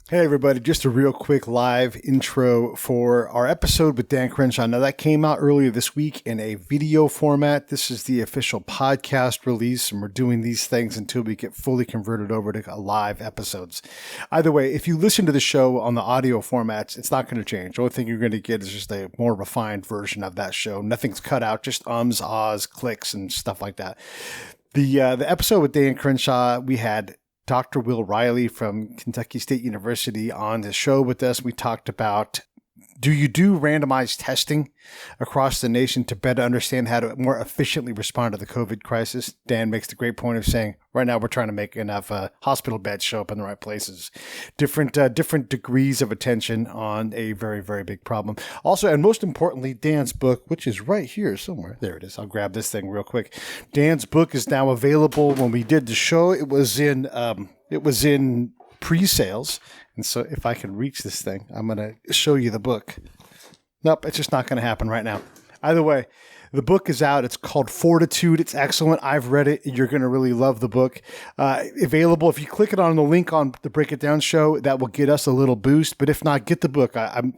Hey, everybody. Just a real quick live intro for our episode with Dan Crenshaw. Now, that came out earlier this week in a video format. This is the official podcast release, and we're doing these things until we get fully converted over to live episodes. Either way, if you listen to the show on the audio formats, it's not going to change. The only thing you're going to get is just a more refined version of that show. Nothing's cut out, just ums, ahs, clicks, and stuff like that. The episode with Dan Crenshaw, we had Dr. Wil Reilly from Kentucky State University on the show with us. We talked about, do you do randomized testing across the nation to better understand how to more efficiently respond to the COVID crisis? Dan makes the great point of saying, right now we're trying to make enough hospital beds show up in the right places. Different degrees of attention on a very, very big problem. Also, and most importantly, Dan's book, which is right here somewhere. There it is. I'll grab this thing real quick. Dan's book is now available. When we did the show, it was in pre-sales. And so if I can reach this thing, I'm going to show you the book. Nope, it's just not going to happen right now. Either way, the book is out. It's called Fortitude. It's excellent. I've read it. You're going to really love the book. Available. If you click it on the link on the Break It Down show, that will get us a little boost. But if not, get the book.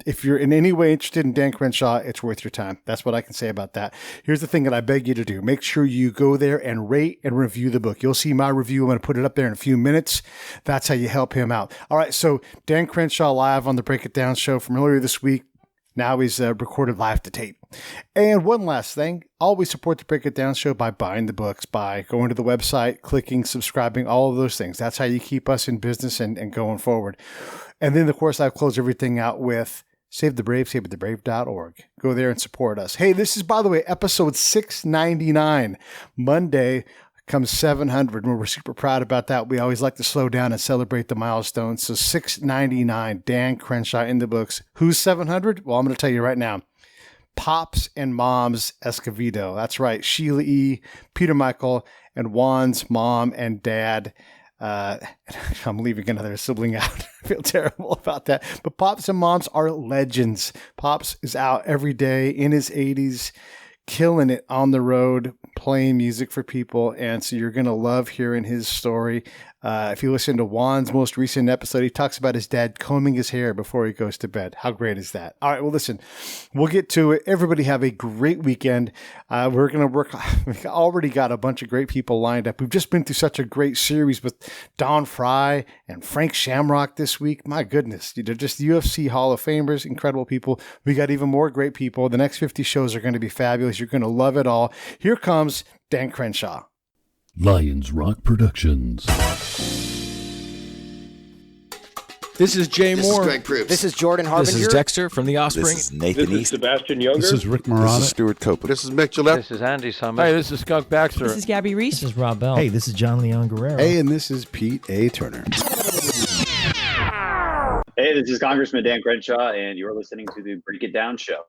If you're in any way interested in Dan Crenshaw, it's worth your time. That's what I can say about that. Here's the thing that I beg you to do. Make sure you go there and rate and review the book. You'll see my review. I'm going to put it up there in a few minutes. That's how you help him out. All right. So Dan Crenshaw live on the Break It Down show from earlier this week. Now he's recorded live to tape. And one last thing, always support the Break It Down show by buying the books, by going to the website, clicking, subscribing, all of those things. That's how you keep us in business and going forward. And then, of course, I've closed everything out with Save the Brave, savethebrave.org. Go there and support us. Hey, this is, by the way, episode 699, Monday. Comes 700, and we're super proud about that. We always like to slow down and celebrate the milestones. So 699, Dan Crenshaw in the books. Who's 700? Well, I'm going to tell you right now. Pops and Moms Escovedo. That's right. Sheila E., Peter Michael, and Juan's mom and dad. I'm leaving another sibling out. I feel terrible about that. But Pops and Moms are legends. Pops is out every day in his 80s. Killing it on the road, playing music for people. And so you're going to love hearing his story. If you listen to Juan's most recent episode, he talks about his dad combing his hair before he goes to bed. How great is that? All right, well, listen, we'll get to it. Everybody have a great weekend. We're going to work. We've already got a bunch of great people lined up. We've just been through such a great series with Don Fry and Frank Shamrock this week. My goodness, they're just UFC Hall of Famers, incredible people. We got even more great people. The next 50 shows are going to be fabulous. You're going to love it all. Here comes Dan Crenshaw. Lions Rock Productions. This is Jay Moore. This is Greg Proops. This is Jordan Harbinger. This is Dexter from The Offspring. This is Nathan This is East. Sebastian Younger. This is Rick Marotta. This is Stuart Copeland. This is Mick Gillette. This is Andy Summers. Hey, this is Skunk Baxter. This is Gabby Reese. This is Rob Bell. Hey, this is John Leon Guerrero. Hey, and this is Pete A. Turner. Hey, this is Congressman Dan Crenshaw, and you're listening to the Break It Down show.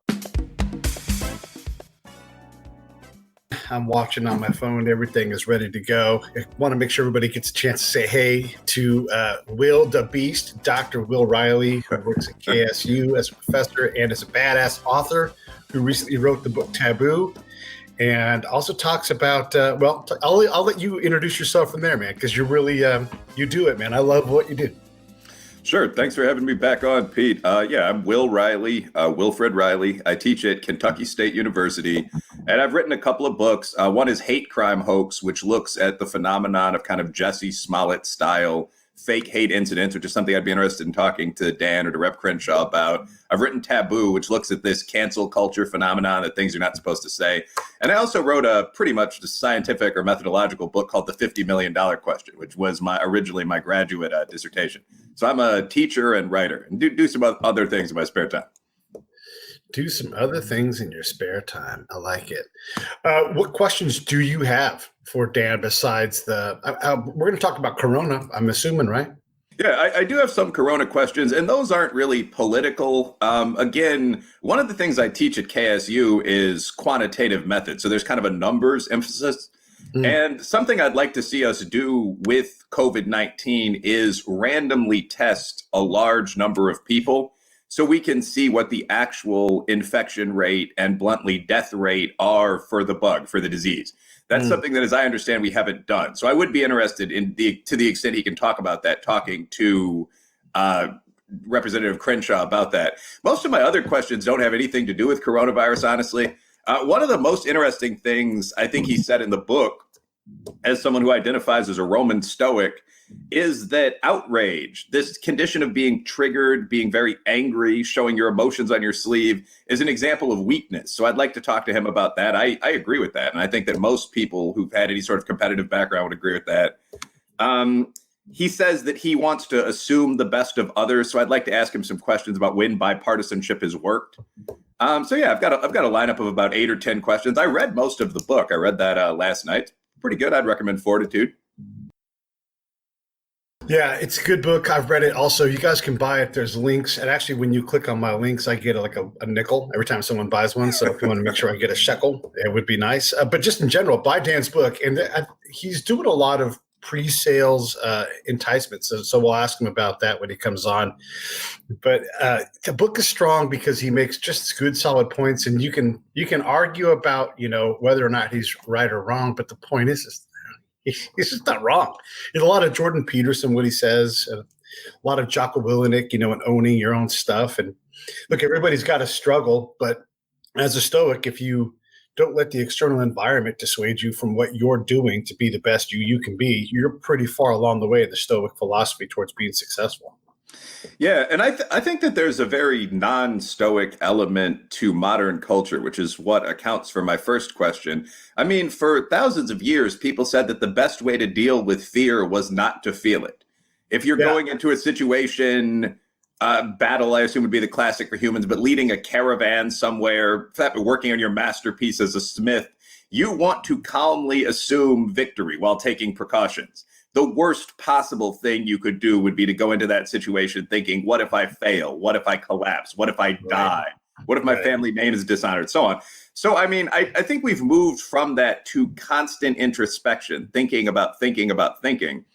I'm watching on my phone. Everything is ready to go. I want to make sure everybody gets a chance to say hey to Wil the Beast, Dr. Wil Reilly, who works at KSU as a professor and as a badass author who recently wrote the book Taboo, and also talks about, I'll let you introduce yourself from there, man, because you're really, you do it, man. I love what you do. Sure. Thanks for having me back on, Pete. I'm Wil Reilly, Wilfred Reilly. I teach at Kentucky State University, and I've written a couple of books. One is Hate Crime Hoax, which looks at the phenomenon of kind of Jussie Smollett style fake hate incidents, which is something I'd be interested in talking to Dan or to Rep Crenshaw about. I've written Taboo, which looks at this cancel culture phenomenon, that things you're not supposed to say. And I also wrote a pretty much scientific or methodological book called The $50 Million Question, which was originally my graduate dissertation. So I'm a teacher and writer and do some other things in my spare time. Do some other things in your spare time. I like it. What questions do you have for Dan besides we're going to talk about Corona, I'm assuming, right? Yeah, I do have some Corona questions, and those aren't really political. Again, one of the things I teach at KSU is quantitative methods. So there's kind of a numbers emphasis. And something I'd like to see us do with COVID-19 is randomly test a large number of people so we can see what the actual infection rate and bluntly death rate are for the bug, for the disease. That's something that, as I understand, we haven't done. So I would be interested in to the extent he can talk about that, talking to Representative Crenshaw about that. Most of my other questions don't have anything to do with coronavirus, honestly. One of the most interesting things I think he said in the book, as someone who identifies as a Roman Stoic, is that outrage, this condition of being triggered, being very angry, showing your emotions on your sleeve, is an example of weakness. So I'd like to talk to him about that. I agree with that. And I think that most people who've had any sort of competitive background would agree with that. He says that he wants to assume the best of others. So I'd like to ask him some questions about when bipartisanship has worked. So yeah, I've got a lineup of about 8 or 10 questions. I read most of the book. I read that last night. Pretty good. I'd recommend Fortitude. Yeah, it's a good book. I've read it. Also, you guys can buy it. There's links. And actually, when you click on my links, I get a nickel every time someone buys one. So if you want to make sure I get a shekel, it would be nice. But just in general, buy Dan's book. And he's doing a lot of pre-sales enticements. So we'll ask him about that when he comes on. But the book is strong because he makes just good, solid points. And you can argue about, whether or not he's right or wrong. But the point is he's just not wrong. There's a lot of Jordan Peterson, what he says, a lot of Jocko Willenick, and owning your own stuff. And look, everybody's got to struggle, but as a Stoic, if you don't let the external environment dissuade you from what you're doing to be the best you can be, you're pretty far along the way of the Stoic philosophy towards being successful. Yeah, and I think that there's a very non-Stoic element to modern culture, which is what accounts for my first question. I mean, for thousands of years, people said that the best way to deal with fear was not to feel it. If you're going into a situation, battle, I assume would be the classic for humans, but leading a caravan somewhere, working on your masterpiece as a smith, you want to calmly assume victory while taking precautions. The worst possible thing you could do would be to go into that situation thinking, what if I fail? What if I collapse? What if I die? What if my family name is dishonored? So on. So, I mean, I think we've moved from that to constant introspection, thinking about thinking.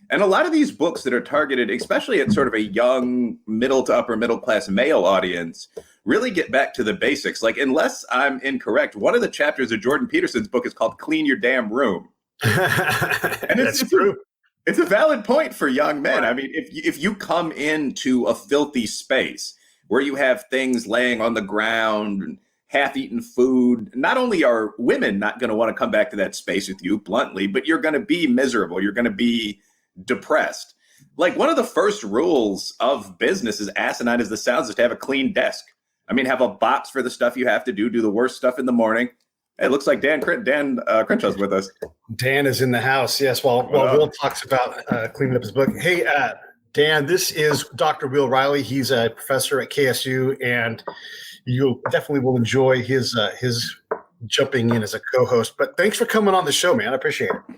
And a lot of these books that are targeted, especially at sort of a young middle to upper middle class male audience, really get back to the basics. Like, unless I'm incorrect, one of the chapters of Jordan Peterson's book is called Clean Your Damn Room. And it's true. It's a valid point for young men. I mean, if you come into a filthy space where you have things laying on the ground, half-eaten food, not only are women not going to want to come back to that space with you, bluntly, but you're going to be miserable. You're going to be depressed. Like, one of the first rules of business, as asinine as this sounds, is to have a clean desk. I mean, have a box for the stuff you have to do the worst stuff in the morning. Hey, it looks like Dan Crenshaw's with us. Dan is in the house, yes, while Will talks about cleaning up his book. Hey, Dan, this is Dr. Wil Reilly. He's a professor at KSU, and you definitely will enjoy his jumping in as a co-host. But thanks for coming on the show, man. I appreciate it.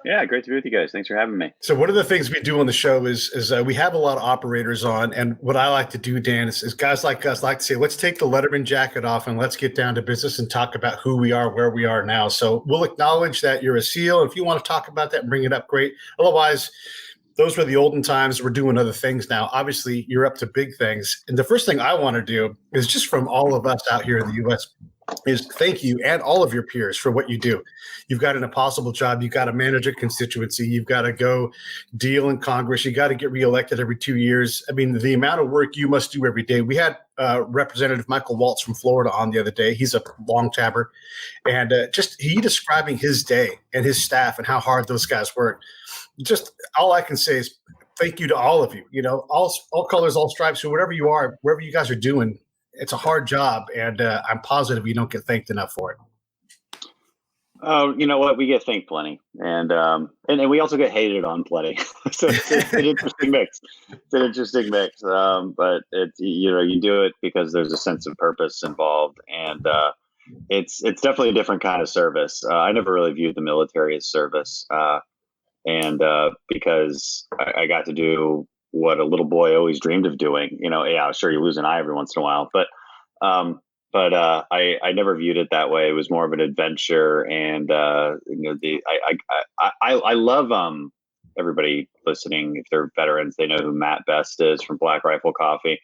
Yeah, great to be with you guys. Thanks for having me. So one of the things we do on the show is we have a lot of operators on. And what I like to do, Dan, is guys like us like to say, let's take the Letterman jacket off and let's get down to business and talk about who we are, where we are now. So we'll acknowledge that you're a SEAL. If you want to talk about that and bring it up, great. Otherwise, those were the olden times. We're doing other things now. Obviously, you're up to big things. And the first thing I want to do is just from all of us out here in the U.S., is thank you and all of your peers for what you do. You've got an impossible job. You've got to manage a constituency. You've got to go deal in Congress. You got to get reelected every 2 years. I mean, the amount of work you must do every day. We had Representative Michael Waltz from Florida on the other day. He's a long tabber. And just he describing his day and his staff and how hard those guys work. Just all I can say is thank you to all of you. All colors, all stripes, or whatever you are, wherever you guys are doing. It's a hard job, and I'm positive you don't get thanked enough for it. Oh, you know what? We get thanked plenty, and we also get hated on plenty. So it's an interesting mix. But it's you do it because there's a sense of purpose involved, and it's definitely a different kind of service. I never really viewed the military as service, and because I got to do what a little boy always dreamed of doing. Sure, you lose an eye every once in a while, but I never viewed it that way. It was more of an adventure, and I love everybody listening. If they're veterans, they know who Matt Best is from Black Rifle Coffee,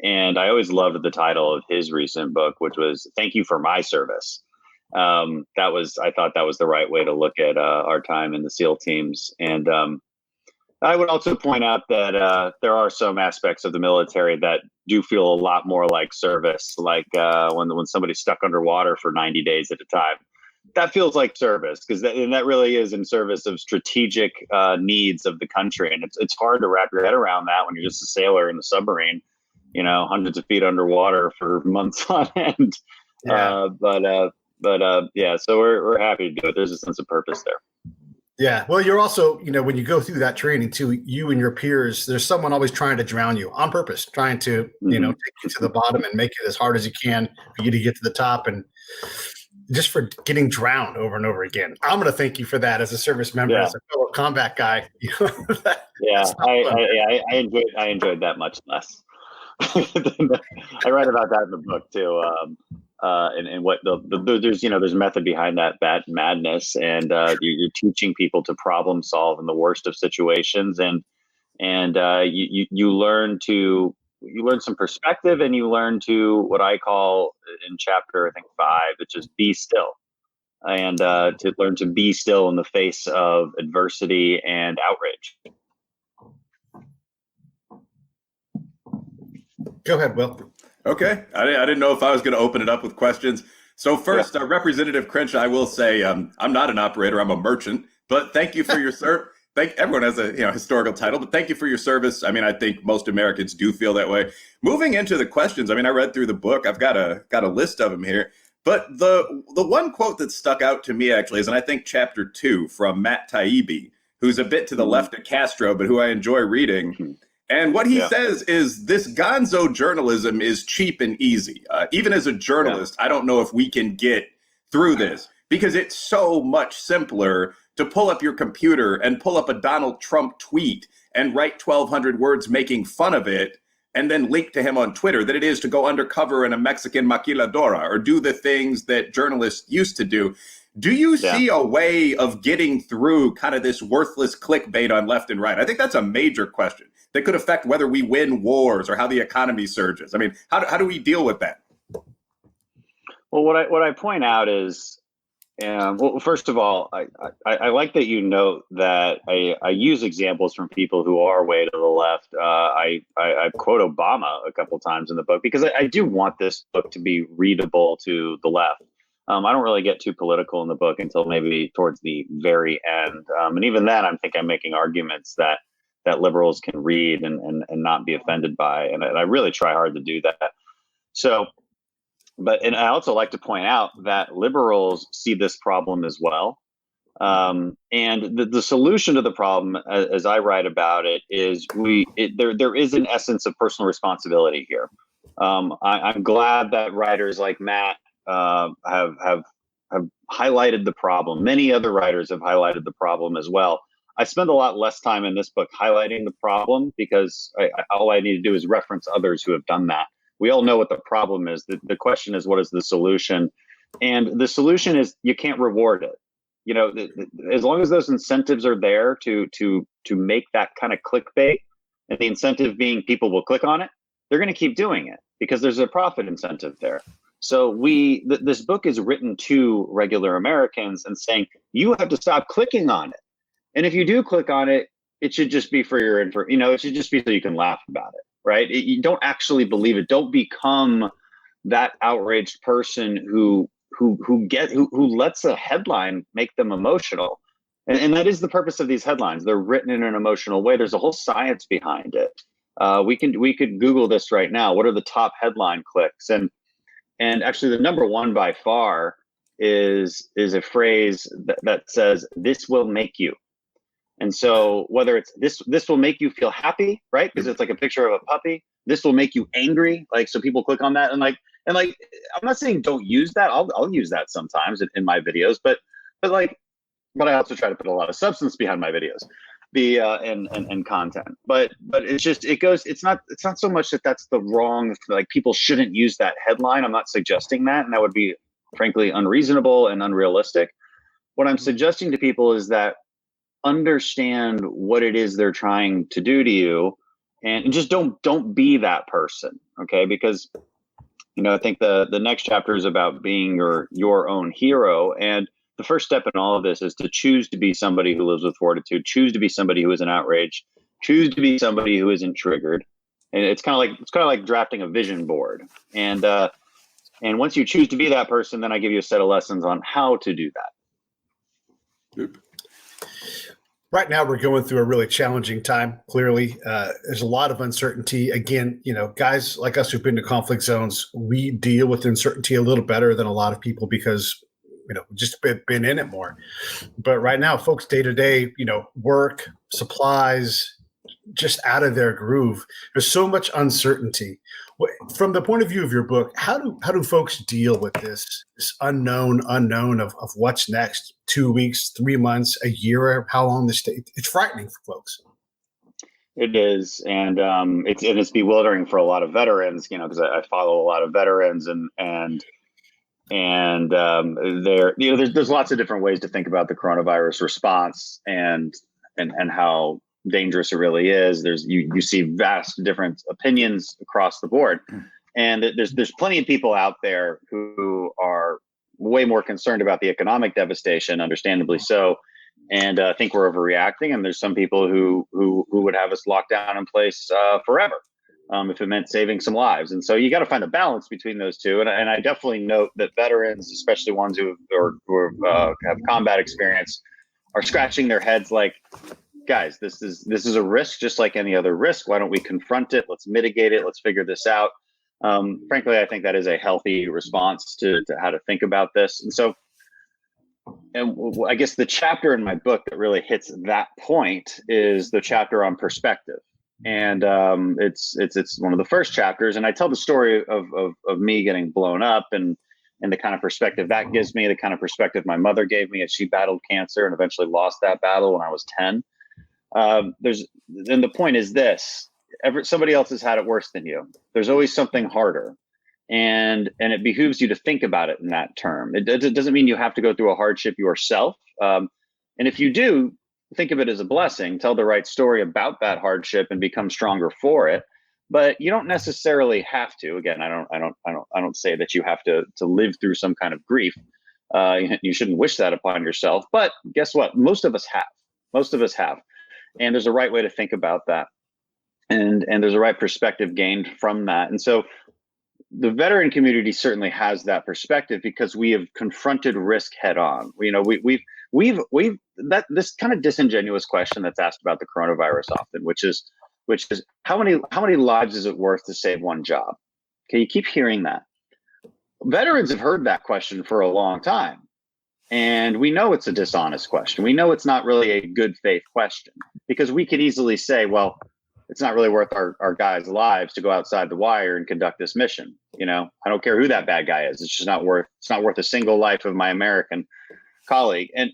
and I always loved the title of his recent book, which was "Thank You for My Service." I thought that was the right way to look at our time in the SEAL teams, and I would also point out that there are some aspects of the military that do feel a lot more like service, like when somebody's stuck underwater for 90 days at a time. That feels like service, because that really is in service of strategic needs of the country. And it's hard to wrap your head around that when you're just a sailor in the submarine, hundreds of feet underwater for months on end. Yeah. Yeah, so we're happy to do it. There's a sense of purpose there. Yeah. Well, you're also, when you go through that training too, you and your peers, there's someone always trying to drown you on purpose, trying to, take you to the bottom and make it as hard as you can for you to get to the top, and just for getting drowned over and over again. I'm going to thank you for that as a service member, as a fellow combat guy. I enjoyed that much less. I write about that in the book too. And what there's method behind that madness, and you're teaching people to problem solve in the worst of situations, and you learn some perspective, and you learn to, what I call in chapter, I think 5, which is be still, and to learn to be still in the face of adversity and outrage. Go ahead, Will. Okay. I didn't know if I was going to open it up with questions. So first, Representative Crenshaw, I will say I'm not an operator. I'm a merchant. But thank you for your service. Everyone has a historical title, but thank you for your service. I mean, I think most Americans do feel that way. Moving into the questions, I mean, I read through the book. I've got a list of them here. But the one quote that stuck out to me actually is, and I think chapter 2 from Matt Taibbi, who's a bit to the left of Castro, but who I enjoy reading. And what he says is, this gonzo journalism is cheap and easy. Even as a journalist, I don't know if we can get through this, because it's so much simpler to pull up your computer and pull up a Donald Trump tweet and write 1,200 words making fun of it and then link to him on Twitter than it is to go undercover in a Mexican maquiladora or do the things that journalists used to do. Do you see a way of getting through kind of this worthless clickbait on left and right? I think that's a major question that could affect whether we win wars or how the economy surges. I mean, how do we deal with that? Well, what I point out is, first of all, I like that you note that I use examples from people who are way to the left. I quote Obama a couple times in the book, because I do want this book to be readable to the left. I don't really get too political in the book until maybe towards the very end. And even then, I'm making arguments that liberals can read and not be offended by. And I really try hard to do that. So, and I also like to point out that liberals see this problem as well. And the solution to the problem, as I write about it, is there is an essence of personal responsibility here. I'm glad that writers like Matt have highlighted the problem. Many other writers have highlighted the problem as well. I spend a lot less time in this book highlighting the problem, because all I need to do is reference others who have done that. We all know what the problem is. The question is, what is the solution? And the solution is, you can't reward it. As long as those incentives are there to make that kind of clickbait, and the incentive being people will click on it, they're going to keep doing it because there's a profit incentive there. So this book is written to regular Americans and saying, you have to stop clicking on it. And if you do click on it, it should just be for your it should just be so you can laugh about it, right? You don't actually believe it. Don't become that outraged person who lets a headline make them emotional. And that is the purpose of these headlines. They're written in an emotional way. There's a whole science behind it. We could Google this right now. What are the top headline clicks? And actually, the number one by far is a phrase that says, "This will make you." And so whether it's this will make you feel happy, right? Because it's like a picture of a puppy. This will make you angry, so people click on that, and I'm not saying don't use that. I'll use that sometimes in my videos, but I also try to put a lot of substance behind my videos, and content. But it's not so much that that's the wrong, people shouldn't use that headline. I'm not suggesting that, and that would be frankly unreasonable and unrealistic. What I'm suggesting to people is that understand what it is they're trying to do to you, and just don't be that person, okay? Because I think the next chapter is about being your own hero, and the first step in all of this is to choose to be somebody who lives with fortitude, choose to be somebody who isn't outraged, choose to be somebody who isn't triggered. And it's kind of like drafting a vision board. And once you choose to be that person, then I give you a set of lessons on how to do that. Right now, we're going through a really challenging time. Clearly, there's a lot of uncertainty. Again, guys like us who've been to conflict zones, we deal with uncertainty a little better than a lot of people because, just been in it more. But right now, folks, day to day, work, supplies, just out of their groove. There's so much uncertainty. From the point of view of your book, how do folks deal with this unknown of what's next? 2 weeks, 3 months, a year, how long this takes? It's frightening for folks. It is, and it's bewildering for a lot of veterans, because I follow a lot of veterans, and there's lots of different ways to think about the coronavirus response and how dangerous it really is. You see vast different opinions across the board, and there's plenty of people out there who are way more concerned about the economic devastation, understandably so, and think we're overreacting. And there's some people who would have us locked down in place forever if it meant saving some lives. And so you got to find a balance between those two. And I definitely note that veterans, especially ones who have combat experience, are scratching their heads like, guys, this is a risk just like any other risk. Why don't we confront it? Let's mitigate it. Let's figure this out. Frankly, I think that is a healthy response to how to think about this. And so, I guess the chapter in my book that really hits that point is the chapter on perspective. And it's one of the first chapters. And I tell the story of me getting blown up and the kind of perspective that gives me, the kind of perspective my mother gave me as she battled cancer and eventually lost that battle when I was 10. Then the point is this: somebody else has had it worse than you. There's always something harder, and it behooves you to think about it in that term. It doesn't mean you have to go through a hardship yourself, and if you do, think of it as a blessing. Tell the right story about that hardship and become stronger for it. But you don't necessarily have to. Again, I don't say that you have to live through some kind of grief. You shouldn't wish that upon yourself. But guess what? Most of us have. And there's a right way to think about that. And there's a right perspective gained from that. And so the veteran community certainly has that perspective because we have confronted risk head on. We've this kind of disingenuous question that's asked about the coronavirus often, which is how many lives is it worth to save one job? Okay, you keep hearing that. Veterans have heard that question for a long time. And we know it's a dishonest question. We know it's not really a good faith question because we could easily say, well, it's not really worth our guys' lives to go outside the wire and conduct this mission. I don't care who that bad guy is. It's just not worth a single life of my American colleague. And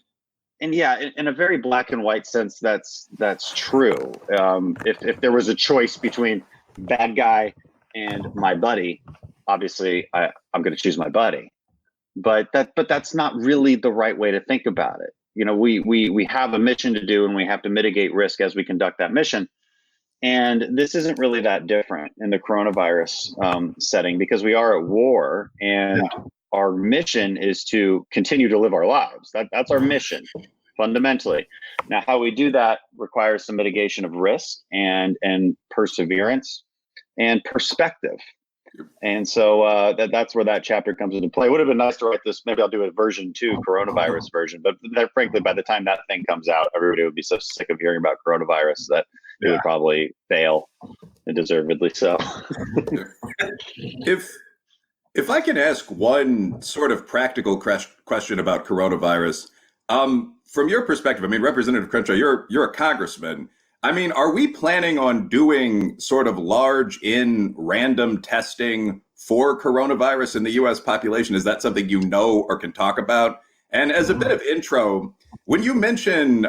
yeah, in a very black and white sense, that's true. If there was a choice between bad guy and my buddy, obviously I'm going to choose my buddy. But that's not really the right way to think about it. We have a mission to do and we have to mitigate risk as we conduct that mission. And this isn't really that different in the coronavirus setting because we are at war and our mission is to continue to live our lives. That's our mission fundamentally. Now, how we do that requires some mitigation of risk and perseverance and perspective. And so that's where that chapter comes into play. It would have been nice to write this. Maybe I'll do a version 2 coronavirus version. But frankly, by the time that thing comes out, everybody would be so sick of hearing about coronavirus that it would probably fail, and deservedly so. If I can ask one sort of practical question about coronavirus, from your perspective, Representative Crenshaw, you're a congressman. Are we planning on doing sort of large random testing for coronavirus in the U.S. population? Is that something or can talk about? And as a bit of intro, when you mention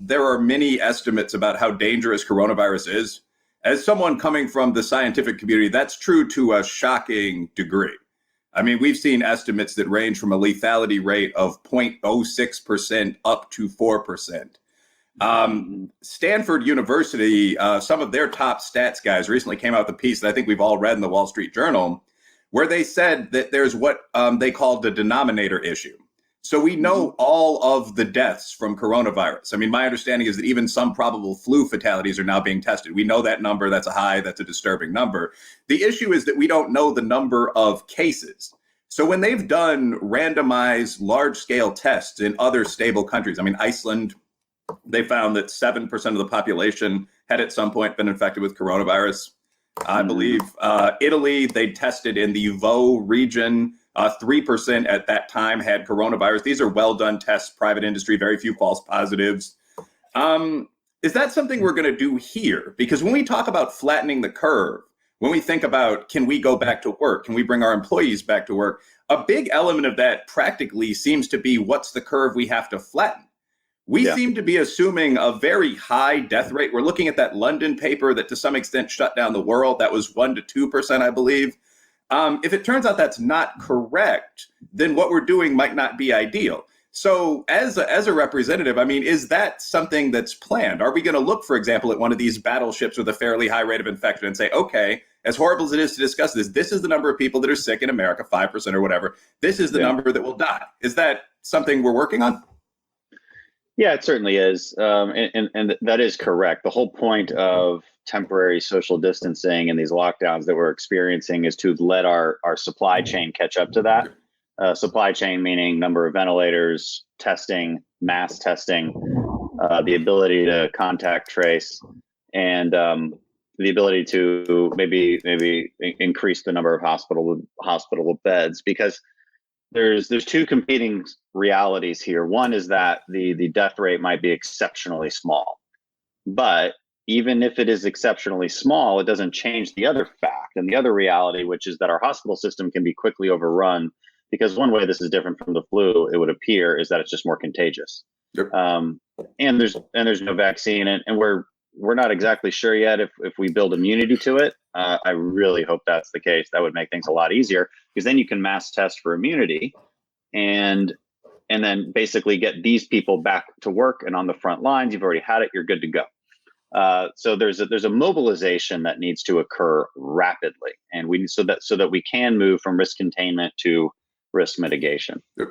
there are many estimates about how dangerous coronavirus is, as someone coming from the scientific community, that's true to a shocking degree. We've seen estimates that range from a lethality rate of 0.06% up to 4%. Stanford University, some of their top stats guys recently came out with a piece that I think we've all read in the Wall Street Journal, where they said that there's what they called the denominator issue. So we know all of the deaths from coronavirus. I mean, my understanding is that even some probable flu fatalities are now being tested. We know that number. That's a high. That's a disturbing number. The issue is that we don't know the number of cases. So when they've done randomized large-scale tests in other stable countries, I mean, Iceland, they found that 7% of the population had at some point been infected with coronavirus. I believe Italy, they tested in the Vaud region, 3% at that time had coronavirus. These are well-done tests, private industry, very few false positives. Is that something we're going to do here? Because when we talk about flattening the curve, when we think about, can we go back to work? Can we bring our employees back to work? A big element of that practically seems to be, what's the curve we have to flatten? We seem to be assuming a very high death rate. We're looking at that London paper that to some extent shut down the world. That was 1% to 2%, I believe. If it turns out that's not correct, then what we're doing might not be ideal. So as a representative, I mean, is that something that's planned? Are we going to look, for example, at one of these battleships with a fairly high rate of infection and say, okay, as horrible as it is to discuss this, this is the number of people that are sick in America, 5% or whatever. This is the number that will die. Is that something we're working on? Yeah, it certainly is. And that is correct. The whole point of temporary social distancing and these lockdowns that we're experiencing is to let our supply chain catch up to that. Supply chain meaning number of ventilators, testing, mass testing, the ability to contact trace, and the ability to maybe increase the number of hospital beds, because there's two competing realities here. One is that the death rate might be exceptionally small, but even if it is exceptionally small, it doesn't change the other fact and the other reality, which is that our hospital system can be quickly overrun, because one way this is different from the flu, it would appear, is that it's just more contagious. Yep. And there's no vaccine, and we're not exactly sure yet if we build immunity to it. I really hope that's the case. That would make things a lot easier, because then you can mass test for immunity and then basically get these people back to work and on the front lines. You've already had it, you're good to go. So there's a mobilization that needs to occur rapidly, and so that we can move from risk containment to risk mitigation. Yep.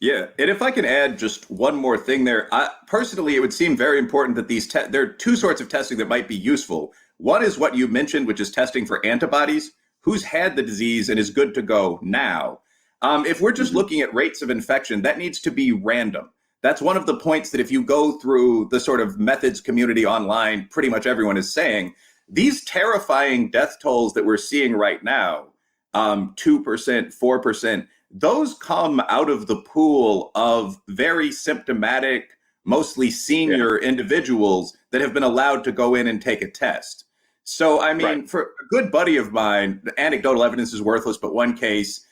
Yeah, and if I can add just one more thing there, personally, it would seem very important that there are two sorts of testing that might be useful. One is what you mentioned, which is testing for antibodies. Who's had the disease and is good to go now? If we're just looking at rates of infection, that needs to be random. That's one of the points that if you go through the sort of methods community online, pretty much everyone is saying, these terrifying death tolls that we're seeing right now, 2%, 4%, those come out of the pool of very symptomatic, mostly senior individuals that have been allowed to go in and take a test. So, I mean, for a good buddy of mine, the anecdotal evidence is worthless, but one case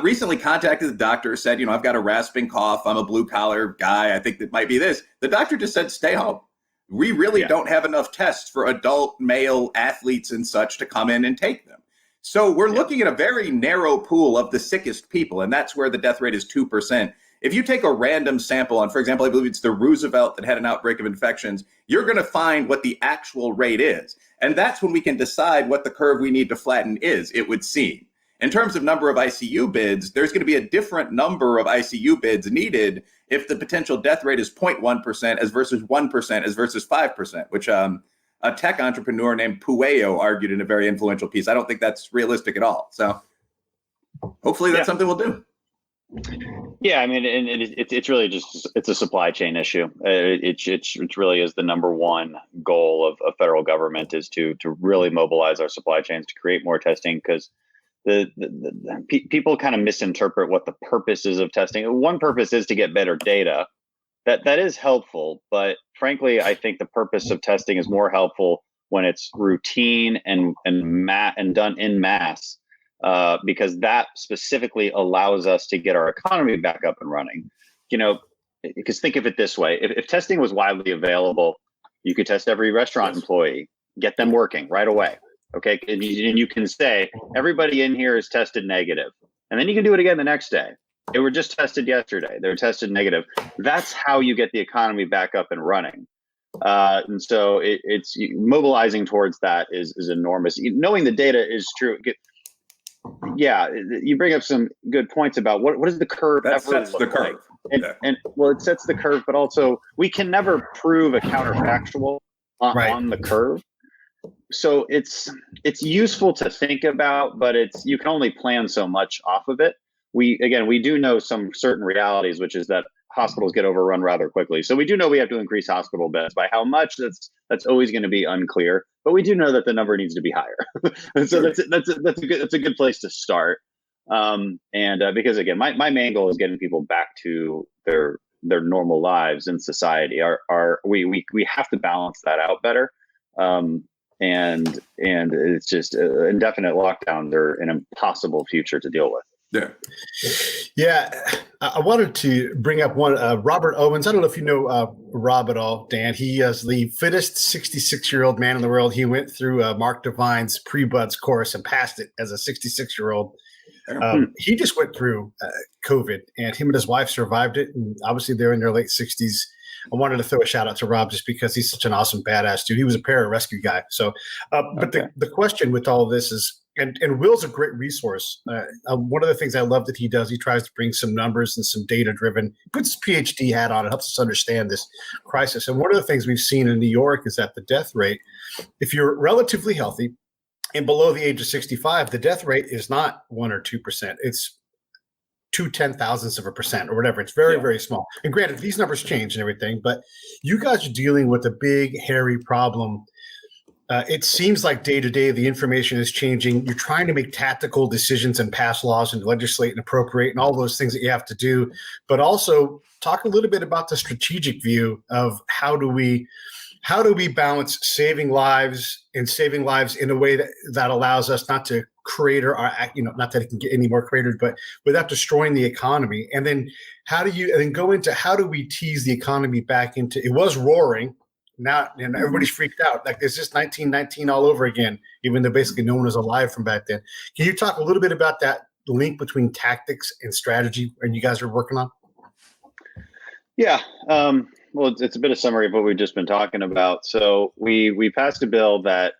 recently contacted the doctor, said, I've got a rasping cough. I'm a blue collar guy. I think that might be this. The doctor just said, stay home. We really don't have enough tests for adult male athletes and such to come in and take them. So we're looking at a very narrow pool of the sickest people, and that's where the death rate is 2%. If you take a random sample on, for example, I believe it's the Roosevelt that had an outbreak of infections, you're going to find what the actual rate is. And that's when we can decide what the curve we need to flatten is, it would seem. In terms of number of ICU beds, there's going to be a different number of ICU beds needed if the potential death rate is 0.1% as versus 1% as versus 5%, which a tech entrepreneur named Pueo argued in a very influential piece. I don't think that's realistic at all. So hopefully that's something we'll do. Yeah, I mean, and it's really just, it's a supply chain issue. It really is the number one goal of federal government, is to really mobilize our supply chains to create more testing, because the people kind of misinterpret what the purpose is of testing. One purpose is to get better data. That is helpful, but frankly, I think the purpose of testing is more helpful when it's routine and done in mass, because that specifically allows us to get our economy back up and running. Because think of it this way: if testing was widely available, you could test every restaurant employee, get them working right away. Okay, and you can say everybody in here is tested negative, and then you can do it again the next day. They were just tested yesterday. They were tested negative. That's how you get the economy back up and running. And so it's mobilizing towards that is enormous. Knowing the data is true. yeah, you bring up some good points about what does the curve That ever sets the look curve. like? And well, it sets the curve, but also we can never prove a counterfactual on the curve. So it's useful to think about, but you can only plan so much off of it. We do know some certain realities, which is that hospitals get overrun rather quickly. So we do know we have to increase hospital beds. By how much, that's always going to be unclear. But we do know that the number needs to be higher. And so that's a good place to start. Because again, my main goal is getting people back to their normal lives in society. We have to balance that out better. And it's just indefinite lockdowns are an impossible future to deal with. Yeah. I wanted to bring up one, Robert Owens. I don't know if you know Rob at all, Dan. He is the fittest 66-year-old man in the world. He went through Mark Devine's pre-buds course and passed it as a 66-year-old. He just went through COVID, and him and his wife survived it. And obviously, they're in their late 60s. I wanted to throw a shout out to Rob just because he's such an awesome badass dude. He was a pararescue guy. So, but the question with all of this is, and Will's a great resource. One of the things I love that he does, he tries to bring some numbers and some data driven, puts his PhD hat on, and helps us understand this crisis. And one of the things we've seen in New York is that the death rate, if you're relatively healthy and below the age of 65, the death rate is not 1 or 2%. It's 0.2% or whatever. It's very, very small. And granted, these numbers change and everything, but you guys are dealing with a big, hairy problem. It seems like day to day, the information is changing. You're trying to make tactical decisions and pass laws and legislate and appropriate and all those things that you have to do. But also talk a little bit about the strategic view of how do we balance saving lives in a way that allows us not to crater our, not that it can get any more cratered, but without destroying the economy. And then how do we tease the economy back into, it was roaring. Now, and everybody's freaked out. Like, is this 1919 all over again, even though basically no one was alive from back then? Can you talk a little bit about that link between tactics and strategy and you guys are working on? Yeah. Well, it's a bit of summary of what we've just been talking about. So we passed a bill that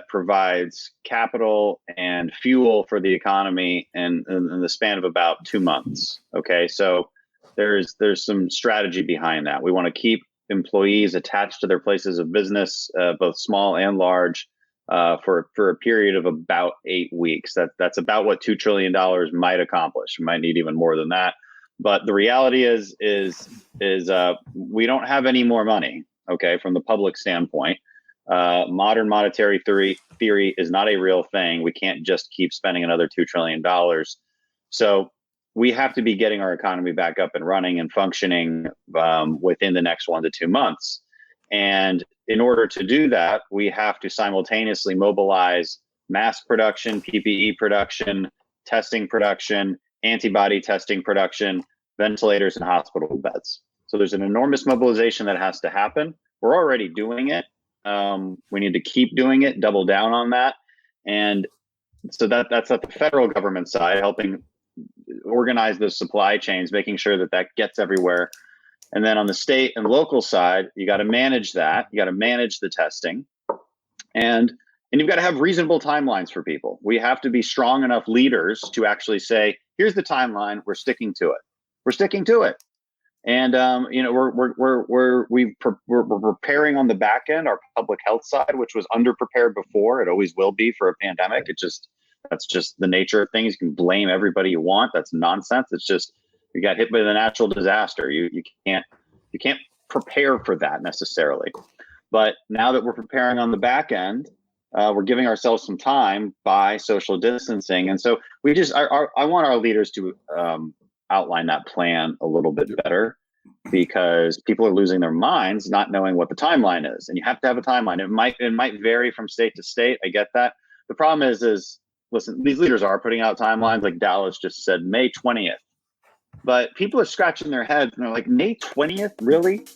provides capital and fuel for the economy in the span of about 2 months. Okay. So there's some strategy behind that. We want to keep employees attached to their places of business, both small and large, for a period of about 8 weeks. That's about what $2 trillion might accomplish. We might need even more than that. But the reality is we don't have any more money. Okay, from the public standpoint, modern monetary theory is not a real thing. We can't just keep spending another $2 trillion. So we have to be getting our economy back up and running and functioning within the next 1 to 2 months. And in order to do that, we have to simultaneously mobilize mask production, PPE production, testing production, antibody testing production, ventilators, and hospital beds. So there's an enormous mobilization that has to happen. We're already doing it. We need to keep doing it, double down on that. And so that's at the federal government side, helping organize those supply chains, making sure that gets everywhere. And then on the state and local side, you got to manage that. You got to manage the testing. And you've got to have reasonable timelines for people. We have to be strong enough leaders to actually say, here's the timeline. We're sticking to it. We're sticking to it. And we're preparing on the back end, our public health side, which was underprepared before. It always will be for a pandemic. That's just the nature of things. You can blame everybody you want. That's nonsense. It's just you got hit by the natural disaster. You can't prepare for that necessarily. But now that we're preparing on the back end, we're giving ourselves some time by social distancing. And so I want our leaders to outline that plan a little bit better, because people are losing their minds not knowing what the timeline is. And you have to have a timeline. It might vary from state to state. I get that. The problem is listen, these leaders are putting out timelines, like Dallas just said, May 20th. But people are scratching their heads and they're like, May 20th? Really?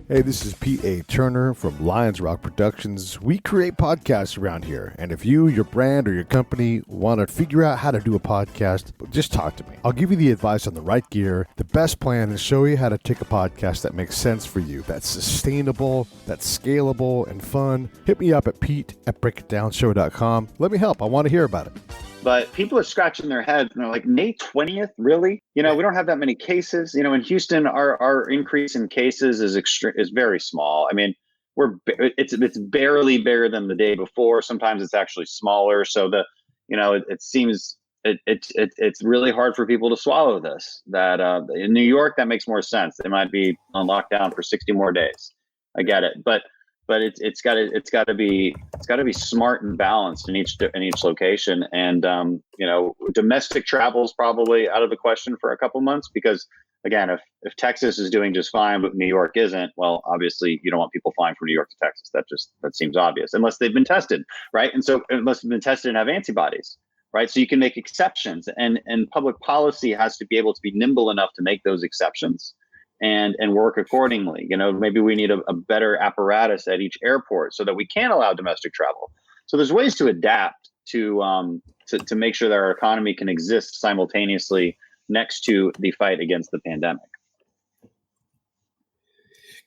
Hey, this is P.A. Turner from Lions Rock Productions. We create podcasts around here. And if you, your brand, or your company want to figure out how to do a podcast, just talk to me. I'll give you the advice on the right gear, the best plan, and show you how to take a podcast that makes sense for you, that's sustainable, that's scalable, and fun. Hit me up at pete@breakitdownshow.com. Let me help. I want to hear about it. But people are scratching their heads and they're like, May 20th, really? We don't have that many cases. In Houston, our increase in cases is very small. I mean, it's barely bigger than the day before. Sometimes it's actually smaller. So it seems it's really hard for people to swallow this. That in New York, that makes more sense. They might be on lockdown for 60 more days. I get it, but it's got to be smart and balanced in each location. And domestic travel is probably out of the question for a couple months, because again, if Texas is doing just fine but New York isn't, well, obviously you don't want people flying from New York to Texas. That seems obvious, unless they've been tested, right? And so unless they've been tested and have antibodies, right? So you can make exceptions, and public policy has to be able to be nimble enough to make those exceptions and work accordingly. Maybe we need a better apparatus at each airport so that we can allow domestic travel. So there's ways to adapt to make sure that our economy can exist simultaneously next to the fight against the pandemic.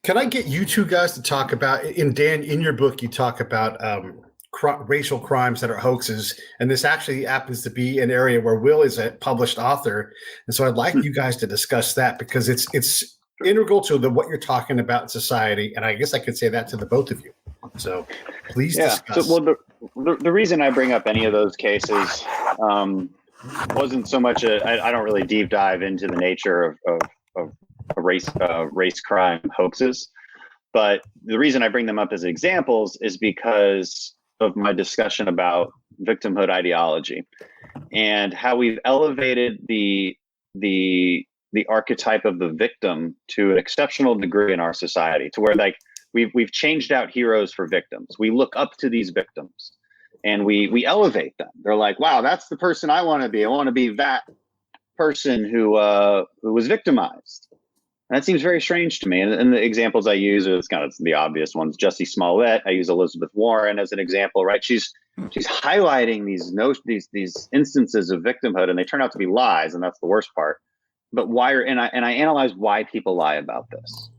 Can I get you two guys to talk about, Dan, in your book, you talk about racial crimes that are hoaxes, and this actually happens to be an area where Wil is a published author, and so I'd like you guys to discuss that, because it's integral to what you're talking about in society, and I guess I could say that to the both of you. So please discuss. So, the reason I bring up any of those cases wasn't so much I don't really deep dive into the nature of race crime hoaxes, but the reason I bring them up as examples is because of my discussion about victimhood ideology and how we've elevated the archetype of the victim to an exceptional degree in our society, to where we've changed out heroes for victims. We look up to these victims and we elevate them. They're like, wow, that's the person I want to be. I want to be that person who was victimized. And that seems very strange to me. And the examples I use are kind of the obvious ones. Jussie Smollett. I use Elizabeth Warren as an example, right? She's highlighting these instances of victimhood, and they turn out to be lies, and that's the worst part. But why? And I analyze why people lie about this,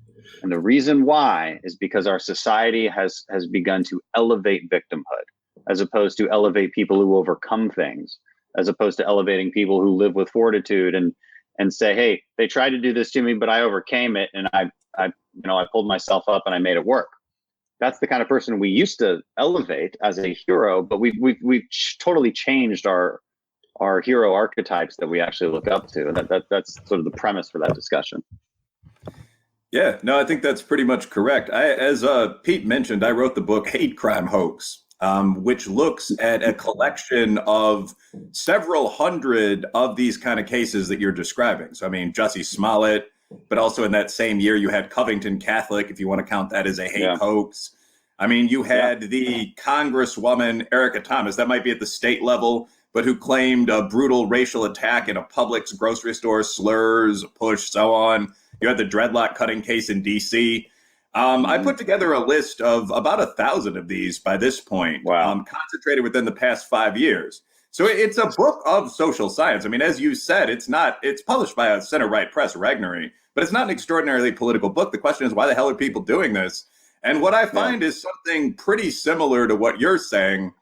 and the reason why is because our society has begun to elevate victimhood, as opposed to elevate people who overcome things, as opposed to elevating people who live with fortitude and say, hey, they tried to do this to me, but I overcame it, and I pulled myself up and I made it work. That's the kind of person we used to elevate as a hero, but we've totally changed our hero archetypes that we actually look up to, and that's sort of the premise for that discussion. Yeah, no, I think that's pretty much correct. As Pete mentioned, I wrote the book Hate Crime Hoax, which looks at a collection of several hundred of these kind of cases that you're describing. So, I mean, Jussie Smollett, but also in that same year, you had Covington Catholic, if you want to count that as a hate hoax. I mean, you had the Congresswoman Erica Thomas, that might be at the state level, but who claimed a brutal racial attack in a Publix grocery store, slurs, push, so on. You had the dreadlock cutting case in D.C. I put together a list of about 1,000 of these by this point, concentrated within the past 5 years. So it's a book of social science. I mean, as you said, it's published by a center-right press, Regnery, but it's not an extraordinarily political book. The question is, why the hell are people doing this? And what I find is something pretty similar to what you're saying.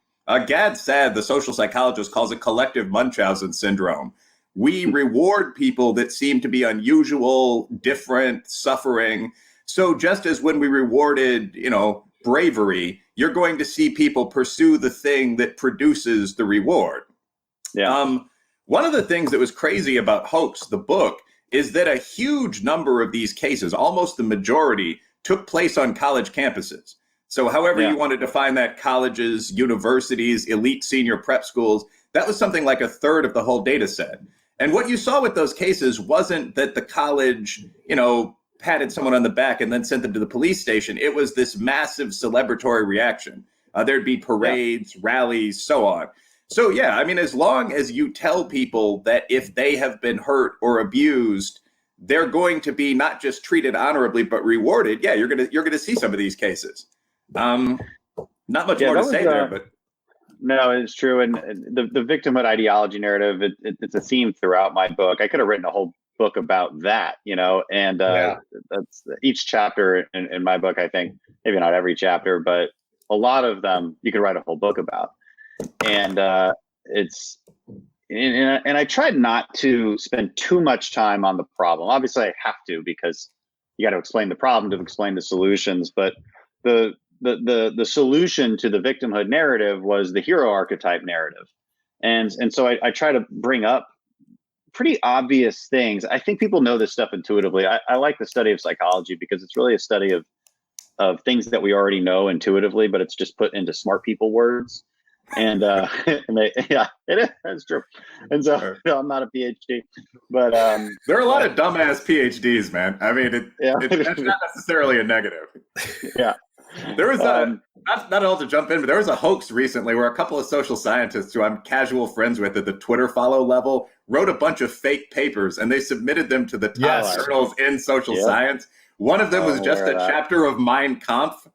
Gad Saad, the social psychologist, calls it collective Munchausen syndrome. We reward people that seem to be unusual, different, suffering. So just as when we rewarded, bravery, you're going to see people pursue the thing that produces the reward. Yeah. One of the things that was crazy about Hoax, the book, is that a huge number of these cases, almost the majority, took place on college campuses. So however you want to define that, colleges, universities, elite senior prep schools, that was something like a third of the whole data set. And what you saw with those cases wasn't that the college, patted someone on the back and then sent them to the police station. It was this massive celebratory reaction. There'd be parades, rallies, so on. So, yeah, I mean, as long as you tell people that if they have been hurt or abused, they're going to be not just treated honorably, but rewarded. Yeah, you're gonna see some of these cases. Not much more to say there, but. No, it's true. And the victimhood ideology narrative, it's a theme throughout my book. I could have written a whole book about that, and that's each chapter in my book. I think maybe not every chapter, but a lot of them you could write a whole book about. And and I tried not to spend too much time on the problem. Obviously, I have to, because you got to explain the problem to explain the solutions. But the solution to the victimhood narrative was the hero archetype narrative, and so I try to bring up pretty obvious things. I think people know this stuff intuitively. I like the study of psychology because it's really a study of things that we already know intuitively, but it's just put into smart people words. And yeah, it is. That's true. And so I'm not a PhD, but there are a lot of dumbass PhDs, man. I mean, it's not necessarily a negative. Yeah. There was not all to jump in, but there was a hoax recently where a couple of social scientists who I'm casual friends with at the Twitter follow level wrote a bunch of fake papers, and they submitted them to the top journals in social science. One of them was just a chapter of Mein Kampf,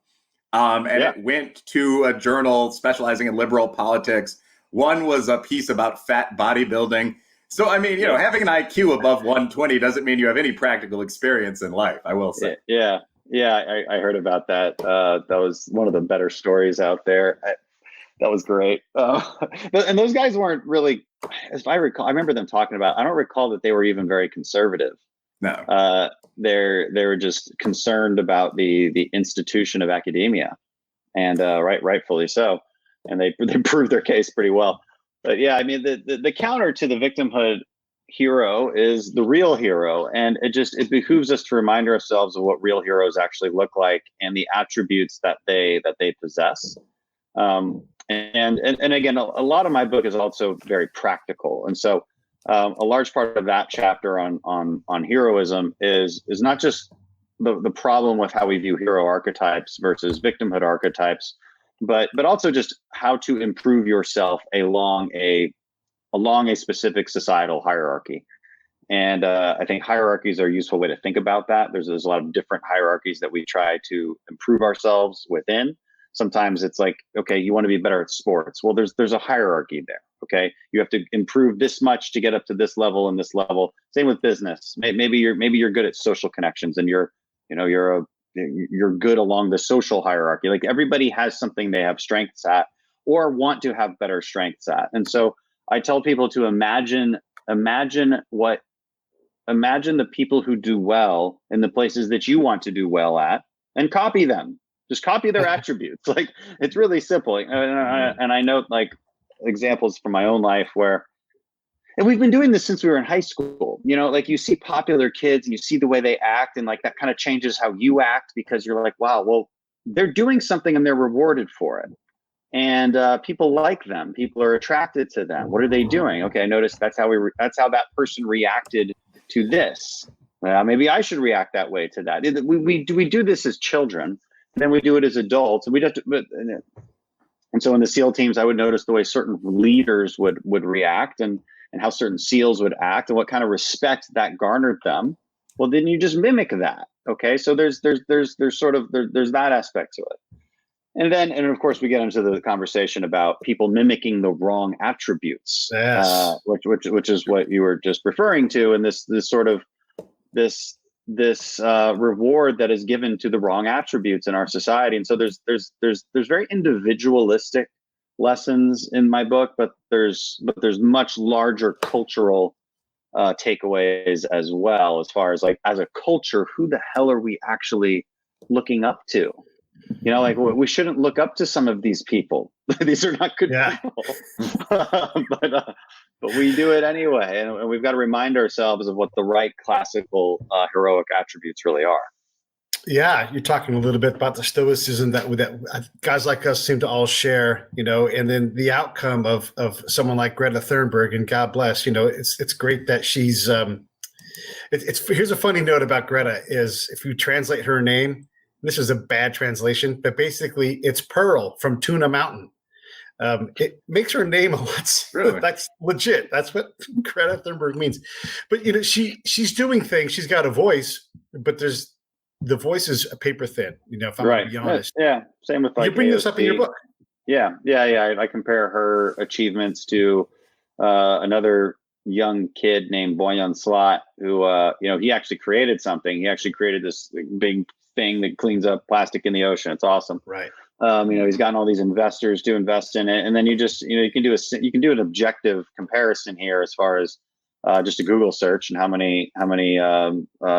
and it went to a journal specializing in liberal politics. One was a piece about fat bodybuilding. So, I mean, having an IQ above 120 doesn't mean you have any practical experience in life, I will say. Yeah, I heard about that. That was one of the better stories out there. That was great. And those guys weren't really, as I recall, I remember them talking about, I don't recall that they were even very conservative. No. They were just concerned about the institution of academia, and rightfully so. And they proved their case pretty well. But yeah, I mean, the counter to the victimhood hero is the real hero, and it behooves us to remind ourselves of what real heroes actually look like and the attributes that they possess. And again, a lot of my book is also very practical, and so a large part of that chapter on heroism is not just the problem with how we view hero archetypes versus victimhood archetypes, but also just how to improve yourself along a specific societal hierarchy. And I think hierarchies are a useful way to think about that. There's a lot of different hierarchies that we try to improve ourselves within. Sometimes it's like, okay, you want to be better at sports. Well, there's a hierarchy there. Okay, you have to improve this much to get up to this level and this level. Same with business. Maybe you're good at social connections, and you're good along the social hierarchy. Like, everybody has something they have strengths at or want to have better strengths at. And so I tell people to imagine the people who do well in the places that you want to do well at, and copy them. Just copy their attributes. Like, it's really simple. And I know, like, examples from my own life and we've been doing this since we were in high school. Like, you see popular kids and you see the way they act, and like that kind of changes how you act, because you're like, wow, well, they're doing something and they're rewarded for it. And people like them. People are attracted to them. What are they doing? Okay, I noticed that's how that person reacted to this. Maybe I should react that way to that. We do this as children, and then we do it as adults, and we have to. And so in the SEAL teams, I would notice the way certain leaders would react, and how certain SEALs would act, and what kind of respect that garnered them. Well, then you just mimic that. Okay, so there's that aspect to it. And of course, we get into the conversation about people mimicking the wrong attributes, which is what you were just referring to, and this reward that is given to the wrong attributes in our society. And so there's very individualistic lessons in my book, but there's much larger cultural takeaways as well, as far as, like, as a culture, who the hell are we actually looking up to? Like, we shouldn't look up to some of these people. These are not good people. But we do it anyway. And we've got to remind ourselves of what the right classical heroic attributes really are. Yeah, you're talking a little bit about the stoicism that guys like us seem to all share, and then the outcome of someone like Greta Thunberg, and God bless, it's great that she's here's a funny note about Greta is, if you translate her name, this is a bad translation, but basically it's Pearl from Tuna Mountain. It makes her name a lot. Really? That's legit. That's what Greta Thunberg means. But she's doing things. She's got a voice, but the voice is a paper thin. If I'm going to be honest. Yeah. Same with, like, you bring this up in your book. Yeah. I compare her achievements to another young kid named Boyan Slat, who he actually created something. He actually created this big thing that cleans up plastic in the ocean. It's awesome. Right. He's gotten all these investors to invest in it, and then you can do an objective comparison here as far as just a Google search and how many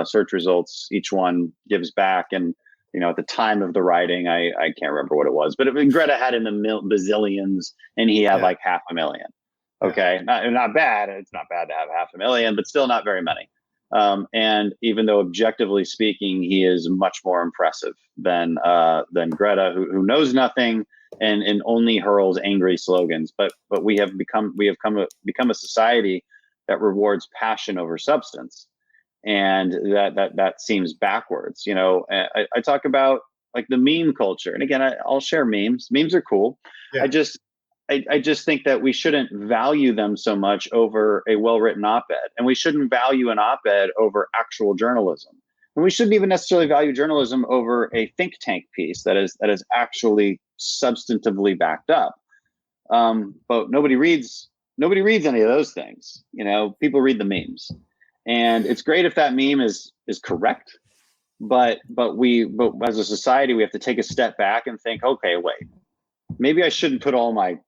search results each one gives back. And at the time of the writing, I can't remember what it was, but Greta had in the bazillions, and he had like 500,000. Okay, not bad. It's not bad to have 500,000, but still not very many. And even though objectively speaking, he is much more impressive than Greta, who knows nothing and only hurls angry slogans. But we have become a society that rewards passion over substance, and that seems backwards. I talk about like the meme culture, and again, I'll share memes. Memes are cool. Yeah. I just think that we shouldn't value them so much over a well-written op-ed, and we shouldn't value an op-ed over actual journalism, and we shouldn't even necessarily value journalism over a think tank piece that is actually substantively backed up. But nobody reads any of those things. People read the memes, and it's great if that meme is correct, but as a society, we have to take a step back and think, okay, wait, maybe I shouldn't put all my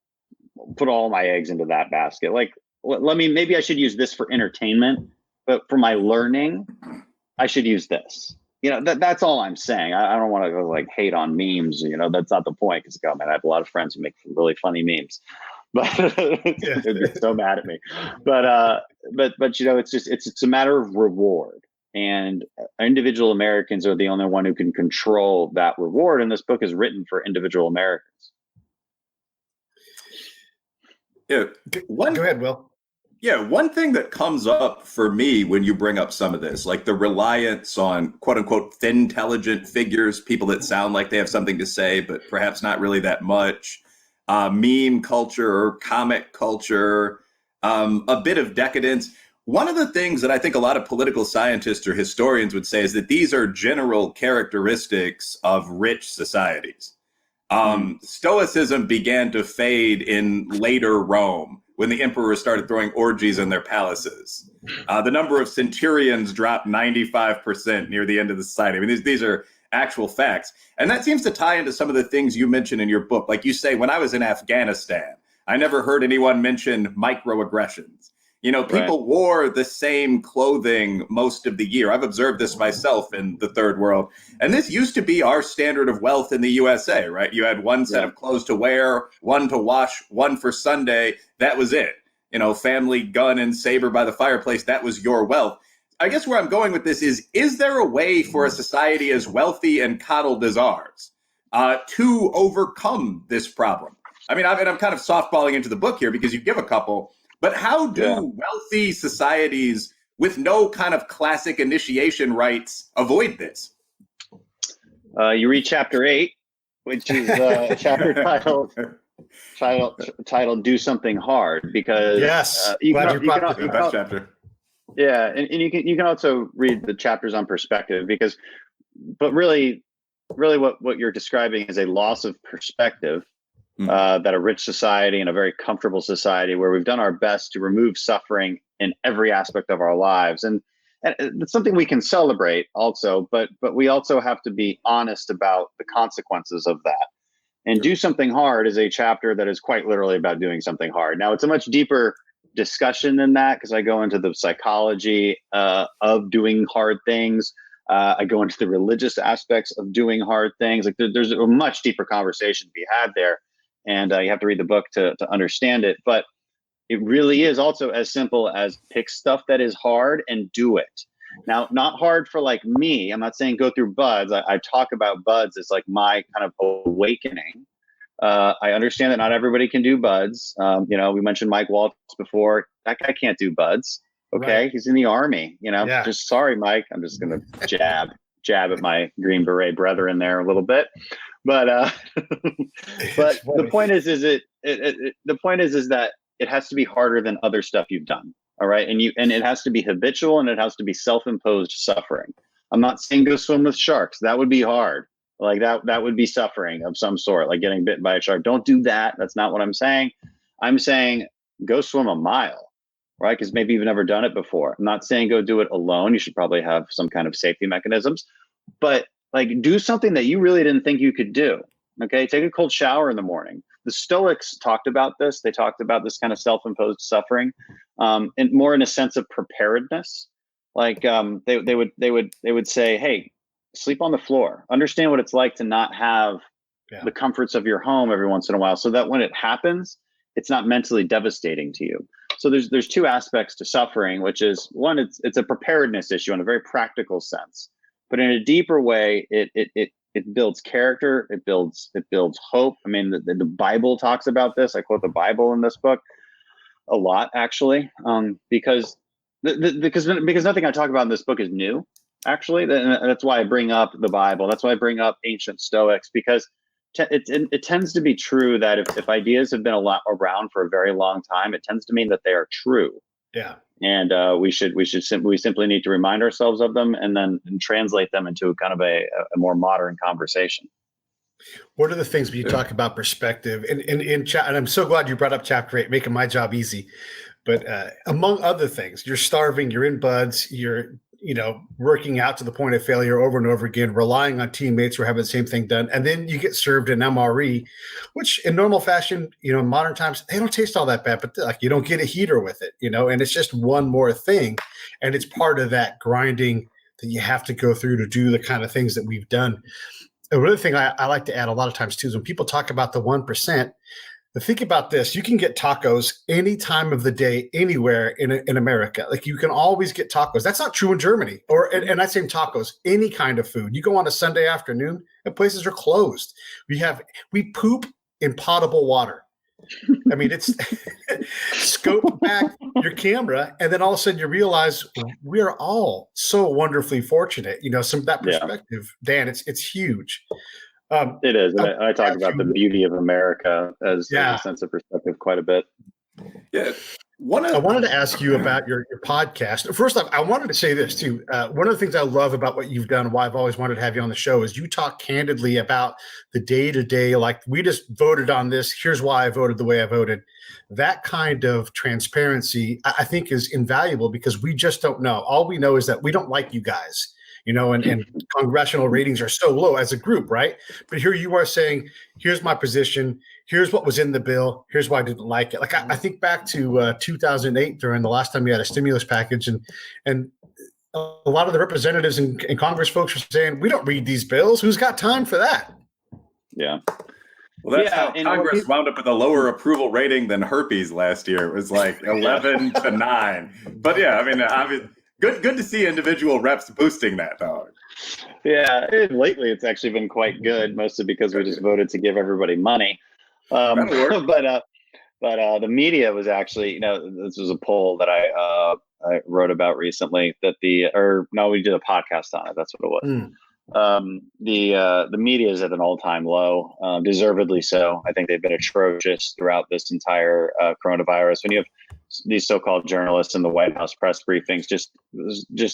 eggs into that basket. Like, maybe I should use this for entertainment, but for my learning, I should use this. That's all I'm saying. I don't want to go like hate on memes. That's not the point. Because I have a lot of friends who make really funny memes, but they'd be so mad at me. But it's a matter of reward, and individual Americans are the only one who can control that reward. And this book is written for individual Americans. Yeah. Go ahead, Will. Yeah, one thing that comes up for me when you bring up some of this, like the reliance on quote unquote thin-intelligent figures, people that sound like they have something to say, but perhaps not really that much, meme culture, comic culture, a bit of decadence. One of the things that I think a lot of political scientists or historians would say is that these are general characteristics of rich societies. Stoicism began to fade in later Rome when the emperors started throwing orgies in their palaces. The number of centurions dropped 95% near the end of the society. I mean, these are actual facts. And that seems to tie into some of the things you mentioned in your book. Like you say, when I was in Afghanistan, I never heard anyone mention microaggressions. People wore the same clothing most of the year. I've observed this myself in the third world. And this used to be our standard of wealth in the USA, right? You had one set of clothes to wear, one to wash, one for Sunday. That was it. Family gun and saber by the fireplace. That was your wealth. I guess where I'm going with this is there a way for a society as wealthy and coddled as ours to overcome this problem? I mean, I'm kind of softballing into the book here because you give a couple. But how do wealthy societies with no kind of classic initiation rites avoid this? You read chapter 8, which is a chapter titled "Do Something Hard," because best chapter. Yeah, and you can also read the chapters on perspective but really what you're describing is a loss of perspective. That a rich society and a very comfortable society where we've done our best to remove suffering in every aspect of our lives. And it's something we can celebrate also, but we also have to be honest about the consequences of that. And Do Something Hard is a chapter that is quite literally about doing something hard. Now, it's a much deeper discussion than that because I go into the psychology of doing hard things. I go into the religious aspects of doing hard things. Like there's a much deeper conversation to be had there. And you have to read the book to understand it. But it really is also as simple as pick stuff that is hard and do it. Now, not hard for like me. I'm not saying go through buds. I talk about buds as like my kind of awakening. I understand that not everybody can do buds. We mentioned Mike Waltz before. That guy can't do buds. Okay. Right. He's in the Army, just sorry, Mike. I'm just going to jab at my Green Beret brethren there a little bit. But the point is that it has to be harder than other stuff you've done. All right. And it has to be habitual and it has to be self-imposed suffering. I'm not saying go swim with sharks. That would be hard. Like that would be suffering of some sort, like getting bitten by a shark. Don't do that. That's not what I'm saying. I'm saying go swim a mile, right? Because maybe you've never done it before. I'm not saying go do it alone. You should probably have some kind of safety mechanisms, but like do something that you really didn't think you could do. Okay, take a cold shower in the morning. The Stoics talked about this. They talked about this kind of self-imposed suffering, and more in a sense of preparedness. Like they would say, "Hey, sleep on the floor. Understand what it's like to not have the comforts of your home every once in a while, so that when it happens, it's not mentally devastating to you." So there's two aspects to suffering, which is one, it's a preparedness issue in a very practical sense, but in a deeper way, it builds character, it builds hope. I mean, the Bible talks about this. I quote the Bible in this book a lot, actually, because nothing I talk about in this book is new. Actually, that's why I bring up the Bible. That's why I bring up ancient Stoics, because it tends to be true that if ideas have been around for a very long time, it tends to mean that they are true. Yeah. And we simply need to remind ourselves of them and then translate them into kind of a more modern conversation. What are the things when you talk about perspective? And I'm so glad you brought up chapter 8, making my job easy. But among other things, you're starving, you're in buds, you're working out to the point of failure over and over again, relying on teammates who are having the same thing done. And then you get served an MRE, which in normal fashion, in modern times, they don't taste all that bad, but like you don't get a heater with it, and it's just one more thing. And it's part of that grinding that you have to go through to do the kind of things that we've done. Another thing I like to add a lot of times too is when people talk about the 1%, think about this. You can get tacos any time of the day, anywhere in America. Like you can always get tacos. That's not true in Germany. And I say tacos, any kind of food. You go on a Sunday afternoon and places are closed. We poop in potable water. I mean, it's scope back your camera, and then all of a sudden you realize we're all so wonderfully fortunate. Some of that perspective, Dan, it's huge. It is. And I talk about the beauty of America as a sense of perspective quite a bit. Yeah. I wanted to ask you about your podcast. First off, I wanted to say this too. One of the things I love about what you've done, why I've always wanted to have you on the show, is you talk candidly about the day-to-day, like we just voted on this. Here's why I voted the way I voted. That kind of transparency, I think, is invaluable because we just don't know. All we know is that we don't like you guys. And congressional ratings are so low as a group, right? But here you are saying, here's my position, here's what was in the bill, here's why I didn't like it. Like I think back to 2008 during the last time we had a stimulus package, and a lot of the representatives and Congress folks were saying, we don't read these bills. Who's got time for that? Yeah. Well, that's how Congress wound up with a lower approval rating than herpes last year. It was like 11 to 9. But yeah, I mean, Good to see individual reps boosting that, though. Yeah, lately it's actually been quite good, mostly because we just voted to give everybody money. But the media was actually, this was a poll that I wrote about recently we did a podcast on it. That's what it was. The media is at an all-time low, deservedly so. I think they've been atrocious throughout this entire coronavirus. When you have these so-called journalists in the White House press briefings, just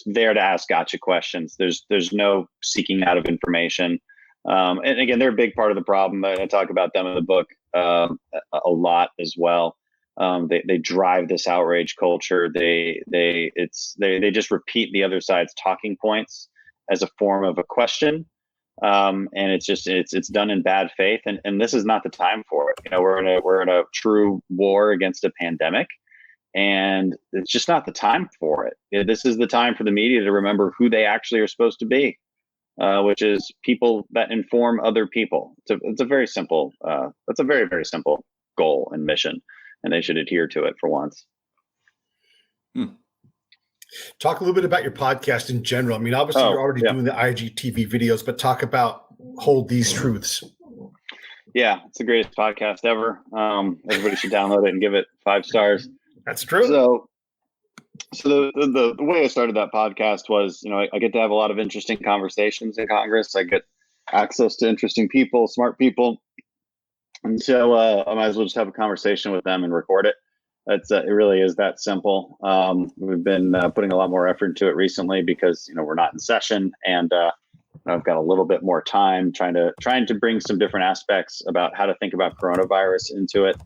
there to ask gotcha questions. There's no seeking out of information. And again, they're a big part of the problem. I talk about them in the book a lot as well. They drive this outrage culture. They just repeat the other side's talking points as a form of a question. And it's done in bad faith. And this is not the time for it. We're in a true war against a pandemic. And it's just not the time for it. This is the time for the media to remember who they actually are supposed to be, which is people that inform other people. It's a very simple, that's a very, very simple goal and mission, and they should adhere to it for once. Talk a little bit about your podcast in general. I mean, obviously you're already doing the IGTV videos, but talk about Hold These Truths. Yeah, it's the greatest podcast ever. Everybody should download it and give it 5 stars. That's true. So the way I started that podcast was, I get to have a lot of interesting conversations in Congress. I get access to interesting people, smart people. And so I might as well just have a conversation with them and record it. It really is that simple. We've been putting a lot more effort into it recently because, we're not in session, and I've got a little bit more time trying to bring some different aspects about how to think about coronavirus into it.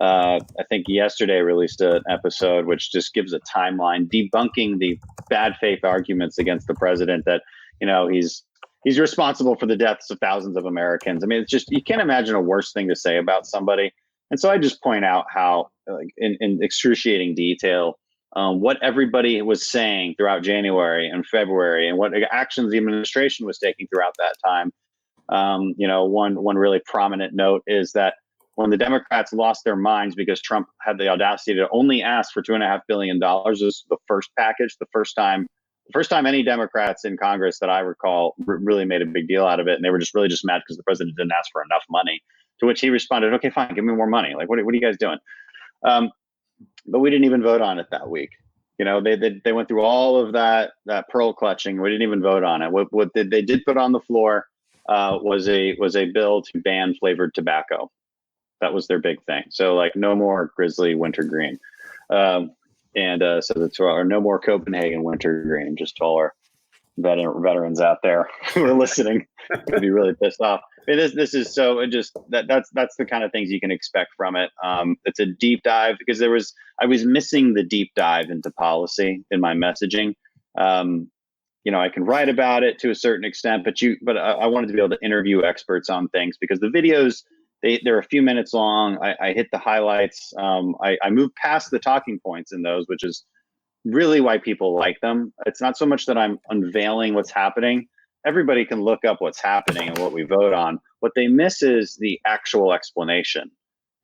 I think yesterday I released an episode which just gives a timeline debunking the bad faith arguments against the president that, he's he's responsible for the deaths of thousands of Americans. I mean, it's just, you can't imagine a worse thing to say about somebody. And so I just point out how, like, in excruciating detail, what everybody was saying throughout January and February, and what actions the administration was taking throughout that time. One really prominent note is that when the Democrats lost their minds because Trump had the audacity to only ask for $2.5 billion, this was the first package, the first time any Democrats in Congress that I recall really made a big deal out of it, and they were just mad because the president didn't ask for enough money. To which he responded, "Okay, fine, give me more money. Like, what are you guys doing?" But we didn't even vote on it that week. They went through all of that pearl clutching. We didn't even vote on it. What they did put on the floor was a bill to ban flavored tobacco. That was their big thing. So, like, no more Grizzly Wintergreen, or no more Copenhagen Wintergreen. Just to all our veterans out there who are listening, would be really pissed off. I mean, this is so, it just that's the kind of things you can expect from it. It's a deep dive because I was missing the deep dive into policy in my messaging. I can write about it to a certain extent, but I wanted to be able to interview experts on things, because the videos, they're a few minutes long. I hit the highlights. I moved past the talking points in those, which is really why people like them. It's not so much that I'm unveiling what's happening. Everybody can look up what's happening and what we vote on. What they miss is the actual explanation.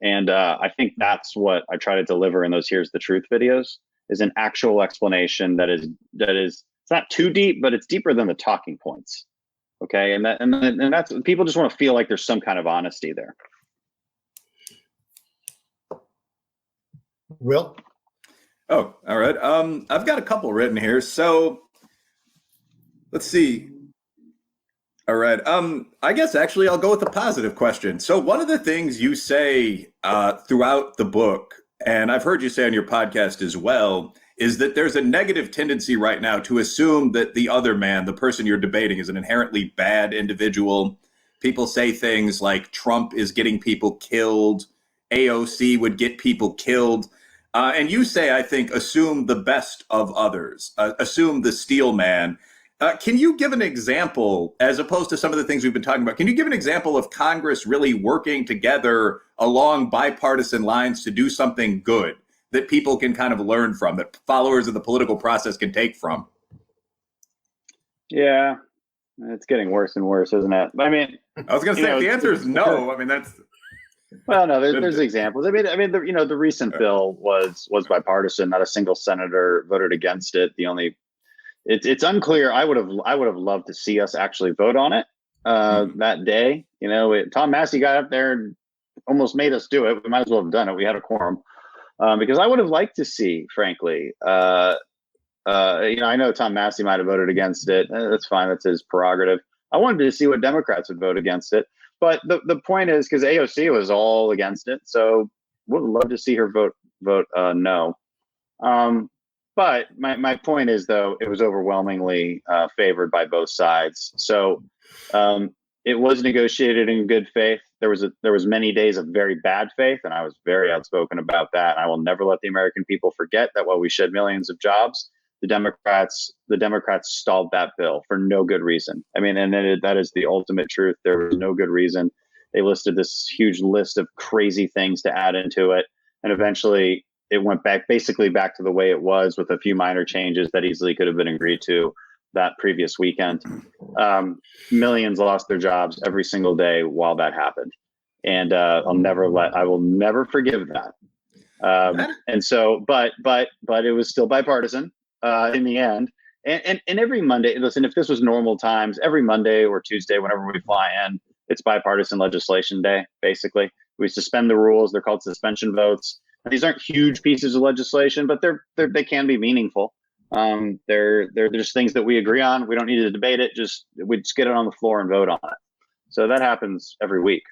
And I think that's what I try to deliver in those Here's the Truth videos, is an actual explanation that is it's not too deep, but it's deeper than the talking points. Okay. And that's, people just want to feel like there's some kind of honesty there. Will? Oh, all right. I've got a couple written here. So let's see. All right. I guess actually I'll go with a positive question. So one of the things you say throughout the book, and I've heard you say on your podcast as well, is that there's a negative tendency right now to assume that the other man, the person you're debating, is an inherently bad individual. People say things like Trump is getting people killed, AOC would get people killed. And you say, I think, assume the best of others, assume the steel man. Can you give an example, as opposed to some of the things we've been talking about, can you give an example of Congress really working together along bipartisan lines to do something good that people can kind of learn from, that followers of the political process can take from? Yeah, it's getting worse and worse, isn't it? I mean, I was going to say, if the answer is no, I mean, that's... Well, no, there's examples. I mean, the recent bill was bipartisan. Not a single senator voted against it. It's unclear. I would have loved to see us actually vote on it that day. Tom Massey got up there and almost made us do it. We might as well have done it. We had a quorum, because I would have liked to see, frankly. I know Tom Massey might have voted against it. That's fine. That's his prerogative. I wanted to see what Democrats would vote against it. But the point is, because AOC was all against it, so would love to see her vote no. But my point is, though, it was overwhelmingly favored by both sides. So it was negotiated in good faith. There was many days of very bad faith, and I was very outspoken about that. And I will never let the American people forget that while we shed millions of jobs, the Democrats stalled that bill for no good reason. I mean, and that is the ultimate truth. There was no good reason. They listed this huge list of crazy things to add into it, and eventually it went basically back to the way it was, with a few minor changes that easily could have been agreed to that previous weekend. Millions lost their jobs every single day while that happened, and I will never forgive that. And so, but it was still bipartisan in the end. And every Monday, listen, if this was normal times, every Monday or Tuesday, whenever we fly in, it's bipartisan legislation day. Basically, we suspend the rules. They're called suspension votes. And these aren't huge pieces of legislation, but they can be meaningful. They're just things that we agree on. We don't need to debate it. We just get it on the floor and vote on it. So that happens every week.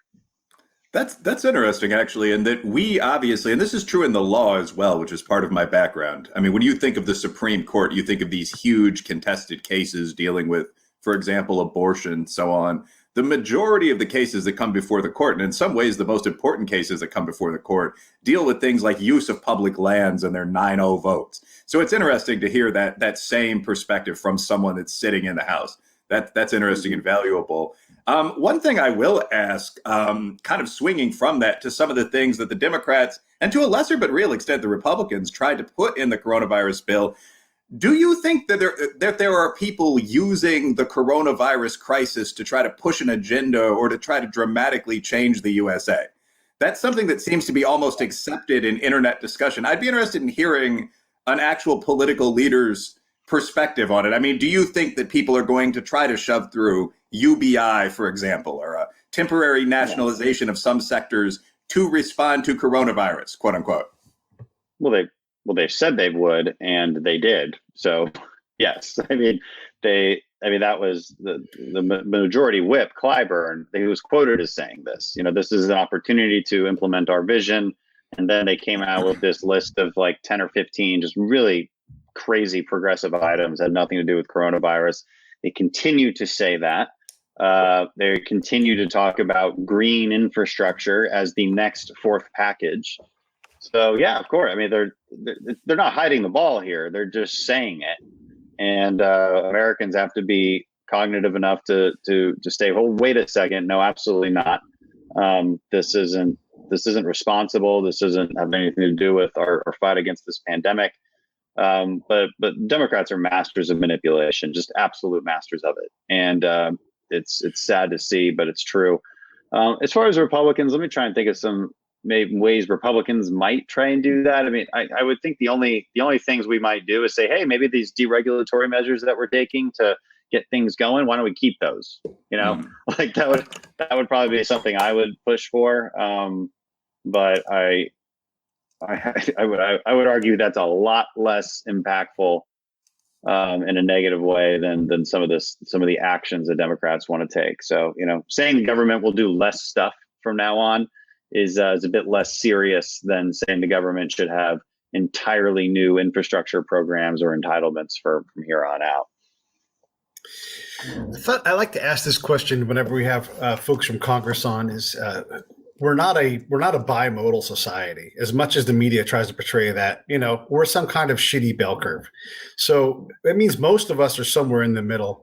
That's interesting, actually, and that we obviously, and this is true in the law as well, which is part of my background. I mean, when you think of the Supreme Court, you think of these huge contested cases dealing with, for example, abortion, so on. The majority of the cases that come before the court, and in some ways the most important cases that come before the court, deal with things like use of public lands and their 9-0 votes. So it's interesting to hear that same perspective from someone that's sitting in the House. That's interesting and valuable. One thing I will ask, kind of swinging from that to some of the things that the Democrats, and to a lesser but real extent the Republicans, tried to put in the coronavirus bill. Do you think that there are people using the coronavirus crisis to try to push an agenda or to try to dramatically change the USA? That's something that seems to be almost accepted in internet discussion. I'd be interested in hearing an actual political leader's perspective on it. I mean, do you think that people are going to try to shove through UBI, for example, or a temporary nationalization of some sectors to respond to coronavirus, quote unquote? Well, they said they would, and they did. So, yes, that was the majority whip, Clyburn, who was quoted as saying this. This is an opportunity to implement our vision. And then they came out with this list of like 10 or 15 just really crazy progressive items that had nothing to do with coronavirus. They continue to say that. They continue to talk about green infrastructure as the next fourth package. So, yeah, of course. I mean, they're not hiding the ball here. They're just saying it. And Americans have to be cognitive enough to say, "Oh, wait a second. No, absolutely not. This isn't responsible. This doesn't have anything to do with our fight against this pandemic." But Democrats are masters of manipulation, just absolute masters of it. And it's sad to see, but it's true. As far as Republicans, let me try and think of some maybe ways Republicans might try and do that. I mean, I would think the only things we might do is say, hey, maybe these deregulatory measures that we're taking to get things going, why don't we keep those? Like that would probably be something I would push for. But I would argue that's a lot less impactful in a negative way than some of the actions that Democrats want to take. So, saying the government will do less stuff from now on is a bit less serious than saying the government should have entirely new infrastructure programs or entitlements from here on out. I like to ask this question whenever we have folks from Congress on. We're not a bimodal society, as much as the media tries to portray that. We're some kind of shitty bell curve. So that means most of us are somewhere in the middle.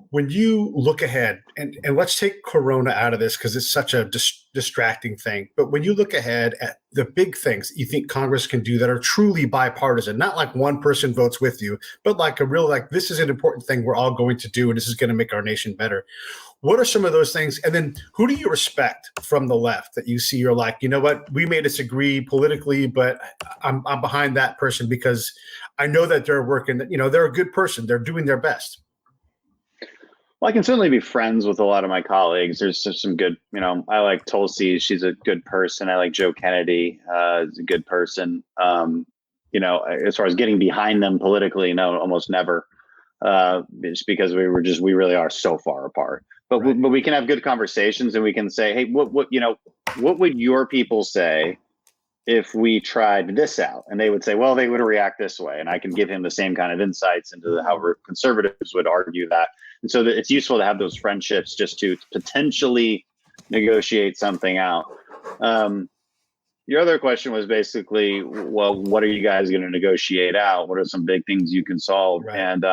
When you look ahead, and let's take Corona out of this because it's such a distracting thing, but when you look ahead at the big things you think Congress can do that are truly bipartisan, not like one person votes with you, but like a real, like, this is an important thing we're all going to do and this is going to make our nation better. What are some of those things? And then who do you respect from the left that you see you're like, you know what, we may disagree politically, but I'm behind that person because I know that they're working, they're a good person. They're doing their best. Well, I can certainly be friends with a lot of my colleagues. There's some good, I like Tulsi. She's a good person. I like Joe Kennedy. Is a good person. As far as getting behind them politically, no, almost never. Just because we really are so far apart. But right. But we can have good conversations and we can say, hey, what would your people say if we tried this out? And they would say, well, they would react this way. And I can give him the same kind of insights into how conservatives would argue that. And so it's useful to have those friendships just to potentially negotiate something out. Your other question was basically, well, what are you guys going to negotiate out? What are some big things you can solve? Right. And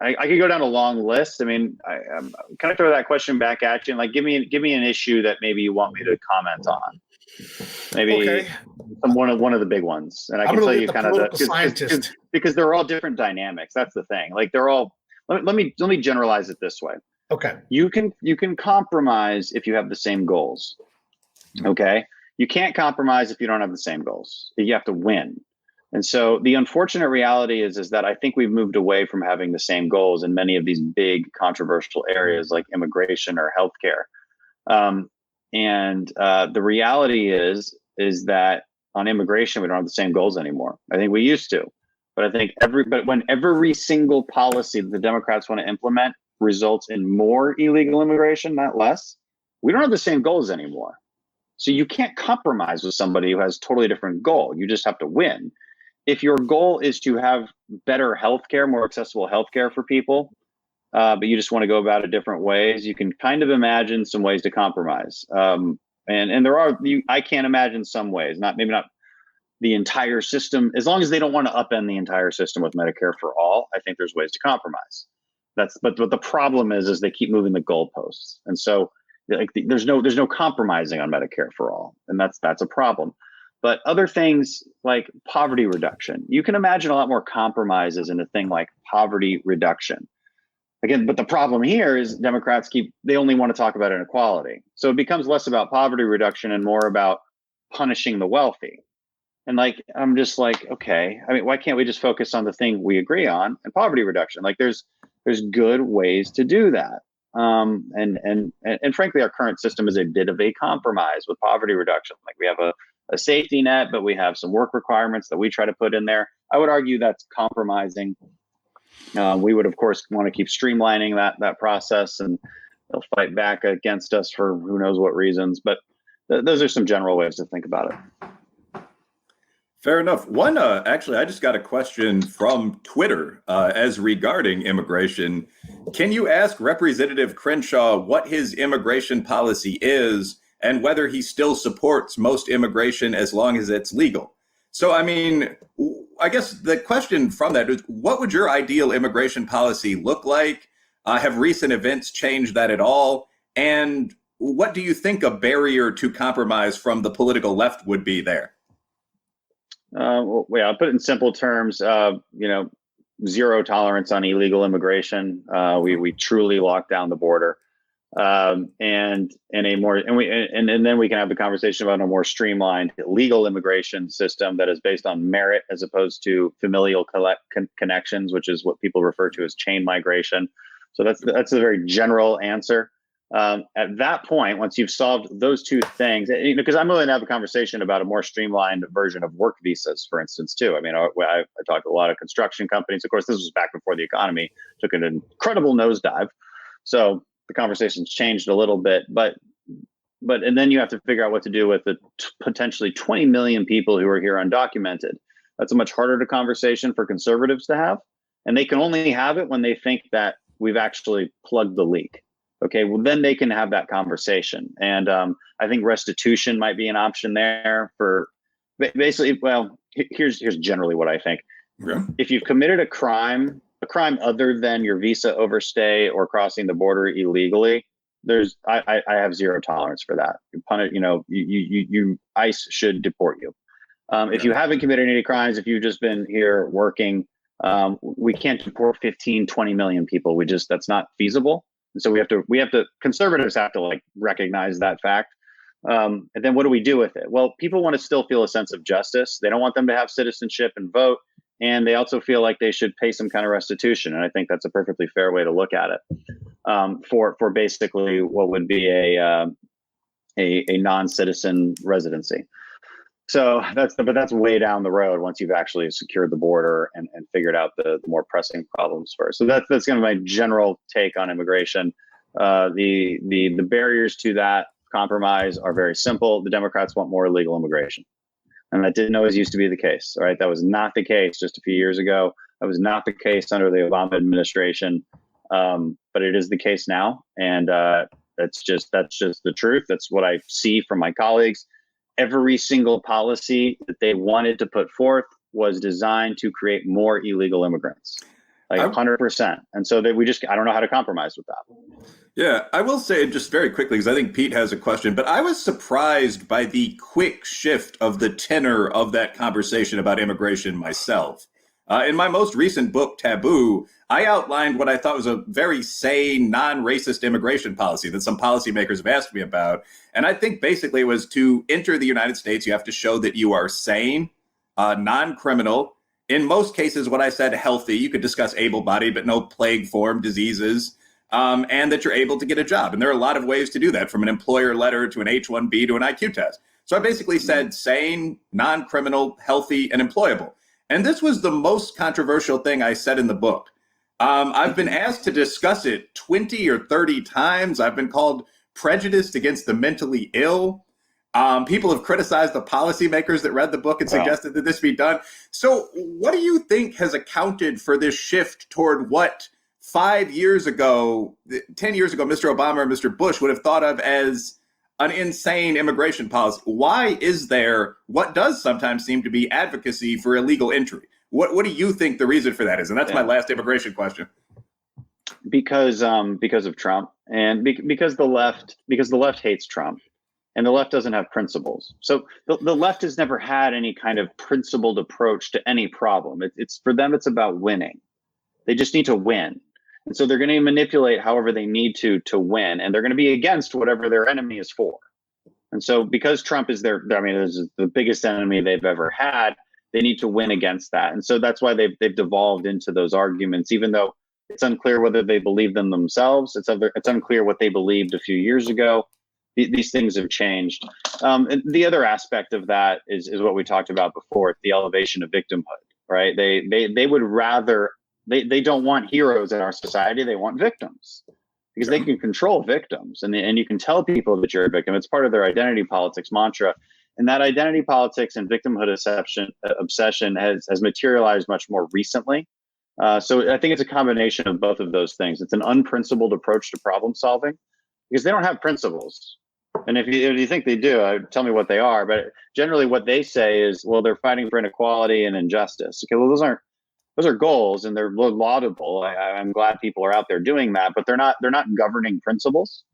I could go down a long list. I mean, can I throw that question back at you? And like, give me an issue that maybe you want me to comment on. Maybe one of the big ones, and I can tell you kind of because they're all different dynamics. That's the thing. Like they're all. Let me generalize it this way. Okay. You can compromise if you have the same goals. Okay. You can't compromise if you don't have the same goals. You have to win. And so the unfortunate reality is that I think we've moved away from having the same goals in many of these big controversial areas like immigration or healthcare. The reality is that on immigration, we don't have the same goals anymore. I think we used to, but I think when every single policy that the Democrats want to implement results in more illegal immigration, not less, we don't have the same goals anymore. So you can't compromise with somebody who has a totally different goal. You just have to win. If your goal is to have better healthcare, more accessible healthcare for people, but you just want to go about it different ways, you can kind of imagine some ways to compromise. And there are, I can't imagine some ways, maybe not the entire system, as long as they don't want to upend the entire system with Medicare for all, I think there's ways to compromise. But the problem is they keep moving the goalposts, and so like there's no compromising on Medicare for all, and that's a problem. But other things like poverty reduction, you can imagine a lot more compromises in a thing like poverty reduction. Again, but the problem here is Democrats they only want to talk about inequality. So it becomes less about poverty reduction and more about punishing the wealthy. And like, I'm just like, okay, I mean, why can't we just focus on the thing we agree on and poverty reduction? Like there's good ways to do that. And frankly, our current system is a bit of a compromise with poverty reduction. Like we have a safety net, but we have some work requirements that we try to put in there. I would argue that's compromising. We would, of course, want to keep streamlining that process, and they'll fight back against us for who knows what reasons. But those are some general ways to think about it. Fair enough. One, actually, I just got a question from Twitter as regarding immigration. Can you ask Representative Crenshaw what his immigration policy is and whether he still supports most immigration as long as it's legal? So, I mean, I guess the question from that is, what would your ideal immigration policy look like? Have recent events changed that at all? And what do you think a barrier to compromise from the political left would be there? I'll put it in simple terms. Zero tolerance on illegal immigration. We truly lock down the border, and then we can have the conversation about a more streamlined legal immigration system that is based on merit as opposed to familial connections, which is what people refer to as chain migration. So that's a very general answer. At that point, once you've solved those two things, because I'm willing to have a conversation about a more streamlined version of work visas, for instance, too. I mean, I talked to a lot of construction companies. Of course, this was back before the economy took an incredible nosedive. So the conversation's changed a little bit, and then you have to figure out what to do with the potentially 20 million people who are here undocumented. That's a much harder conversation for conservatives to have. And they can only have it when they think that we've actually plugged the leak. Okay, well, then they can have that conversation. And I think restitution might be an option there for basically, well, here's generally what I think. Yeah. If you've committed a crime other than your visa overstay or crossing the border illegally, I have zero tolerance for that. ICE should deport you. If you haven't committed any crimes, if you've just been here working, we can't deport 15, 20 million people. That's not feasible. So conservatives have to like recognize that fact. And then what do we do with it? Well, people want to still feel a sense of justice. They don't want them to have citizenship and vote. And they also feel like they should pay some kind of restitution. And I think that's a perfectly fair way to look at it for basically what would be a non-citizen residency. So that's way down the road once you've actually secured the border and figured out the more pressing problems first. So that's going to be my general take on immigration. The barriers to that compromise are very simple. The Democrats want more illegal immigration. And that didn't always used to be the case. All right. That was not the case just a few years ago. That was not the case under the Obama administration. But it is the case now. And that's just the truth. That's what I see from my colleagues. Every single policy that they wanted to put forth was designed to create more illegal immigrants, like 100%. And so I don't know how to compromise with that. Yeah, I will say just very quickly, because I think Pete has a question, but I was surprised by the quick shift of the tenor of that conversation about immigration myself. In my most recent book, Taboo, I outlined what I thought was a very sane, non-racist immigration policy that some policymakers have asked me about. And I think basically it was to enter the United States, you have to show that you are sane, non-criminal. In most cases, what I said, healthy. You could discuss able-bodied, but no plague form diseases, and that you're able to get a job. And there are a lot of ways to do that, from an employer letter to an H-1B to an IQ test. So I basically said sane, non-criminal, healthy, and employable. And this was the most controversial thing I said in the book. I've been asked to discuss it 20 or 30 times. I've been called prejudiced against the mentally ill. People have criticized the policymakers that read the book and suggested that this be done. So what do you think has accounted for this shift toward what 5 years ago, 10 years ago, Mr. Obama or Mr. Bush would have thought of as an insane immigration policy? Why is there what does sometimes seem to be advocacy for illegal entry? What do you think the reason for that is? And that's my last immigration question. Because of Trump, and because the left hates Trump, and the left doesn't have principles. So the left has never had any kind of principled approach to any problem. It's for them, it's about winning. They just need to win. And so they're going to manipulate however they need to win. And they're going to be against whatever their enemy is for. And so because Trump is this is the biggest enemy they've ever had, they need to win against that. And so that's why they've devolved into those arguments, even though it's unclear whether they believe them themselves. It's unclear what they believed a few years ago. These things have changed. And the other aspect of that is what we talked about before, the elevation of victimhood, right? They would rather, they don't want heroes in our society. They want victims because they can control victims, and you can tell people that you're a victim. It's part of their identity politics mantra. And that identity politics and victimhood obsession has materialized much more recently. So I think it's a combination of both of those things. It's an unprincipled approach to problem solving because they don't have principles. And if you think they do, tell me what they are. But generally what they say is, well, they're fighting for inequality and injustice. Okay, well, those are goals, and they're laudable. I'm glad people are out there doing that, but they're not governing principles.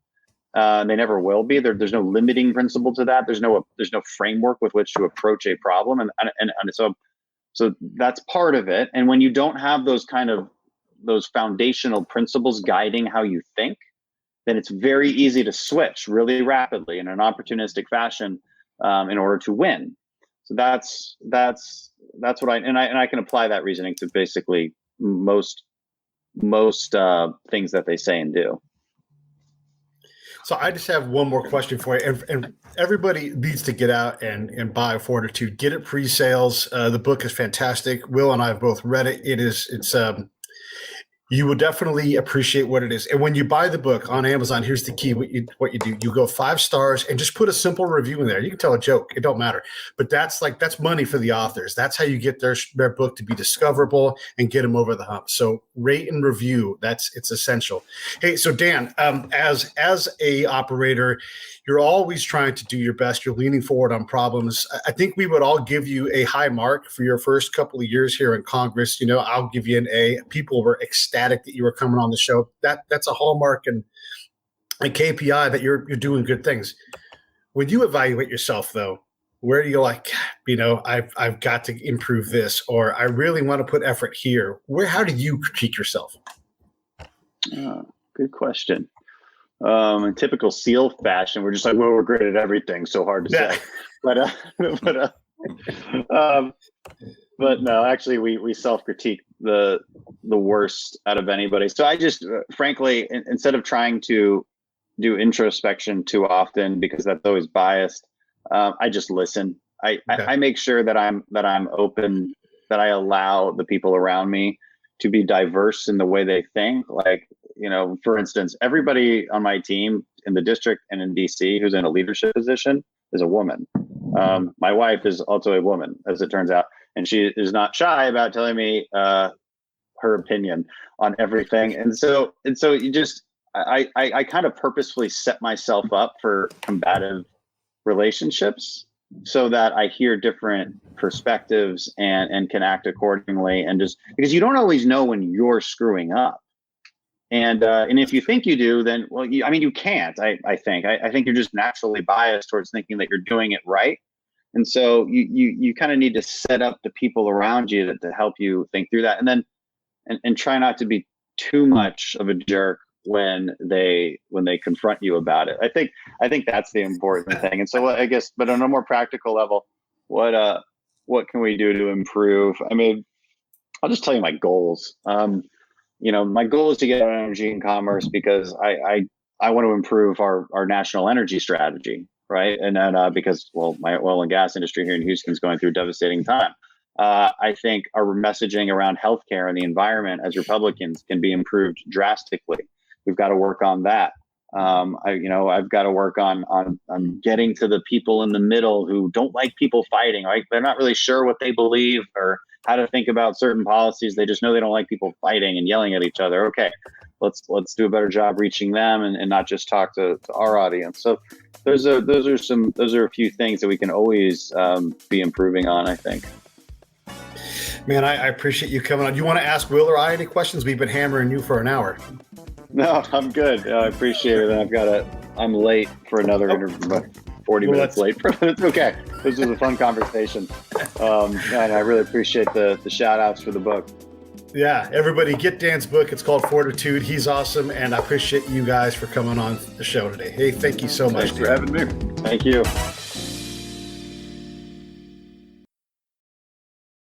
They never will be. There's no limiting principle to that. There's no framework with which to approach a problem, and so that's part of it. And when you don't have those foundational principles guiding how you think, then it's very easy to switch really rapidly in an opportunistic fashion in order to win. So that's what I can apply that reasoning to basically most things that they say and do. So I just have one more question for you, and everybody needs to get out and buy Fortitude. Get it pre-sales. The book is fantastic. Wil and I have both read it. It's you will definitely appreciate what it is. And when you buy the book on Amazon, here's the key. What you do, you go 5 stars and just put a simple review in there. You can tell a joke. It don't matter. But that's money for the authors. That's how you get their book to be discoverable and get them over the hump. So rate and review. It's essential. Hey, so Dan, as a operator, you're always trying to do your best. You're leaning forward on problems. I think we would all give you a high mark for your first couple of years here in Congress. I'll give you an A. People were ecstatic that you were coming on the show. That's a hallmark and a KPI that you're doing good things. When you evaluate yourself, though, where do you I've got to improve this, or I really want to put effort here? How do you critique yourself? Good question. In typical SEAL fashion, we're just like, well, we're great at everything. So hard to say, but no, actually we self-critique the worst out of anybody. So I just, frankly, instead of trying to do introspection too often, because that's always biased, I just listen. I make sure that I'm open, that I allow the people around me to be diverse in the way they think. Like, for instance, everybody on my team in the district and in DC who's in a leadership position is a woman. My wife is also a woman, as it turns out, and she is not shy about telling me her opinion on everything. And so you just, I kind of purposefully set myself up for combative relationships so that I hear different perspectives and can act accordingly. And just because you don't always know when you're screwing up. And if you think you do, then, well, you can't, I think you're just naturally biased towards thinking that you're doing it right. And so you kind of need to set up the people around you to help you think through that. And then, and try not to be too much of a jerk when they confront you about it. I think that's the important thing. And so I guess, but on a more practical level, what can we do to improve? I mean, I'll just tell you my goals. My goal is to get out of energy and commerce because I want to improve our national energy strategy, right? And then because, well, my oil and gas industry here in Houston is going through a devastating time. I think our messaging around healthcare and the environment as Republicans can be improved drastically. We've got to work on that. I've got to work on getting to the people in the middle who don't like people fighting. Right? They're not really sure what they believe or how to think about certain policies. They just know they don't like people fighting and yelling at each other. Okay, let's do a better job reaching them and not just talk to our audience. So those are a few things that we can always be improving on, I think. Man, I appreciate you coming on. You want to ask Wil or I any questions? We've been hammering you for an hour. No, I'm good. I appreciate it. And I'm late for another interview, but 40 minutes late. It's okay. This was a fun conversation. And I really appreciate the shout outs for the book. Yeah, everybody get Dan's book. It's called Fortitude. He's awesome. And I appreciate you guys for coming on the show today. Hey, thank you so much. Thanks for having me. Thank you.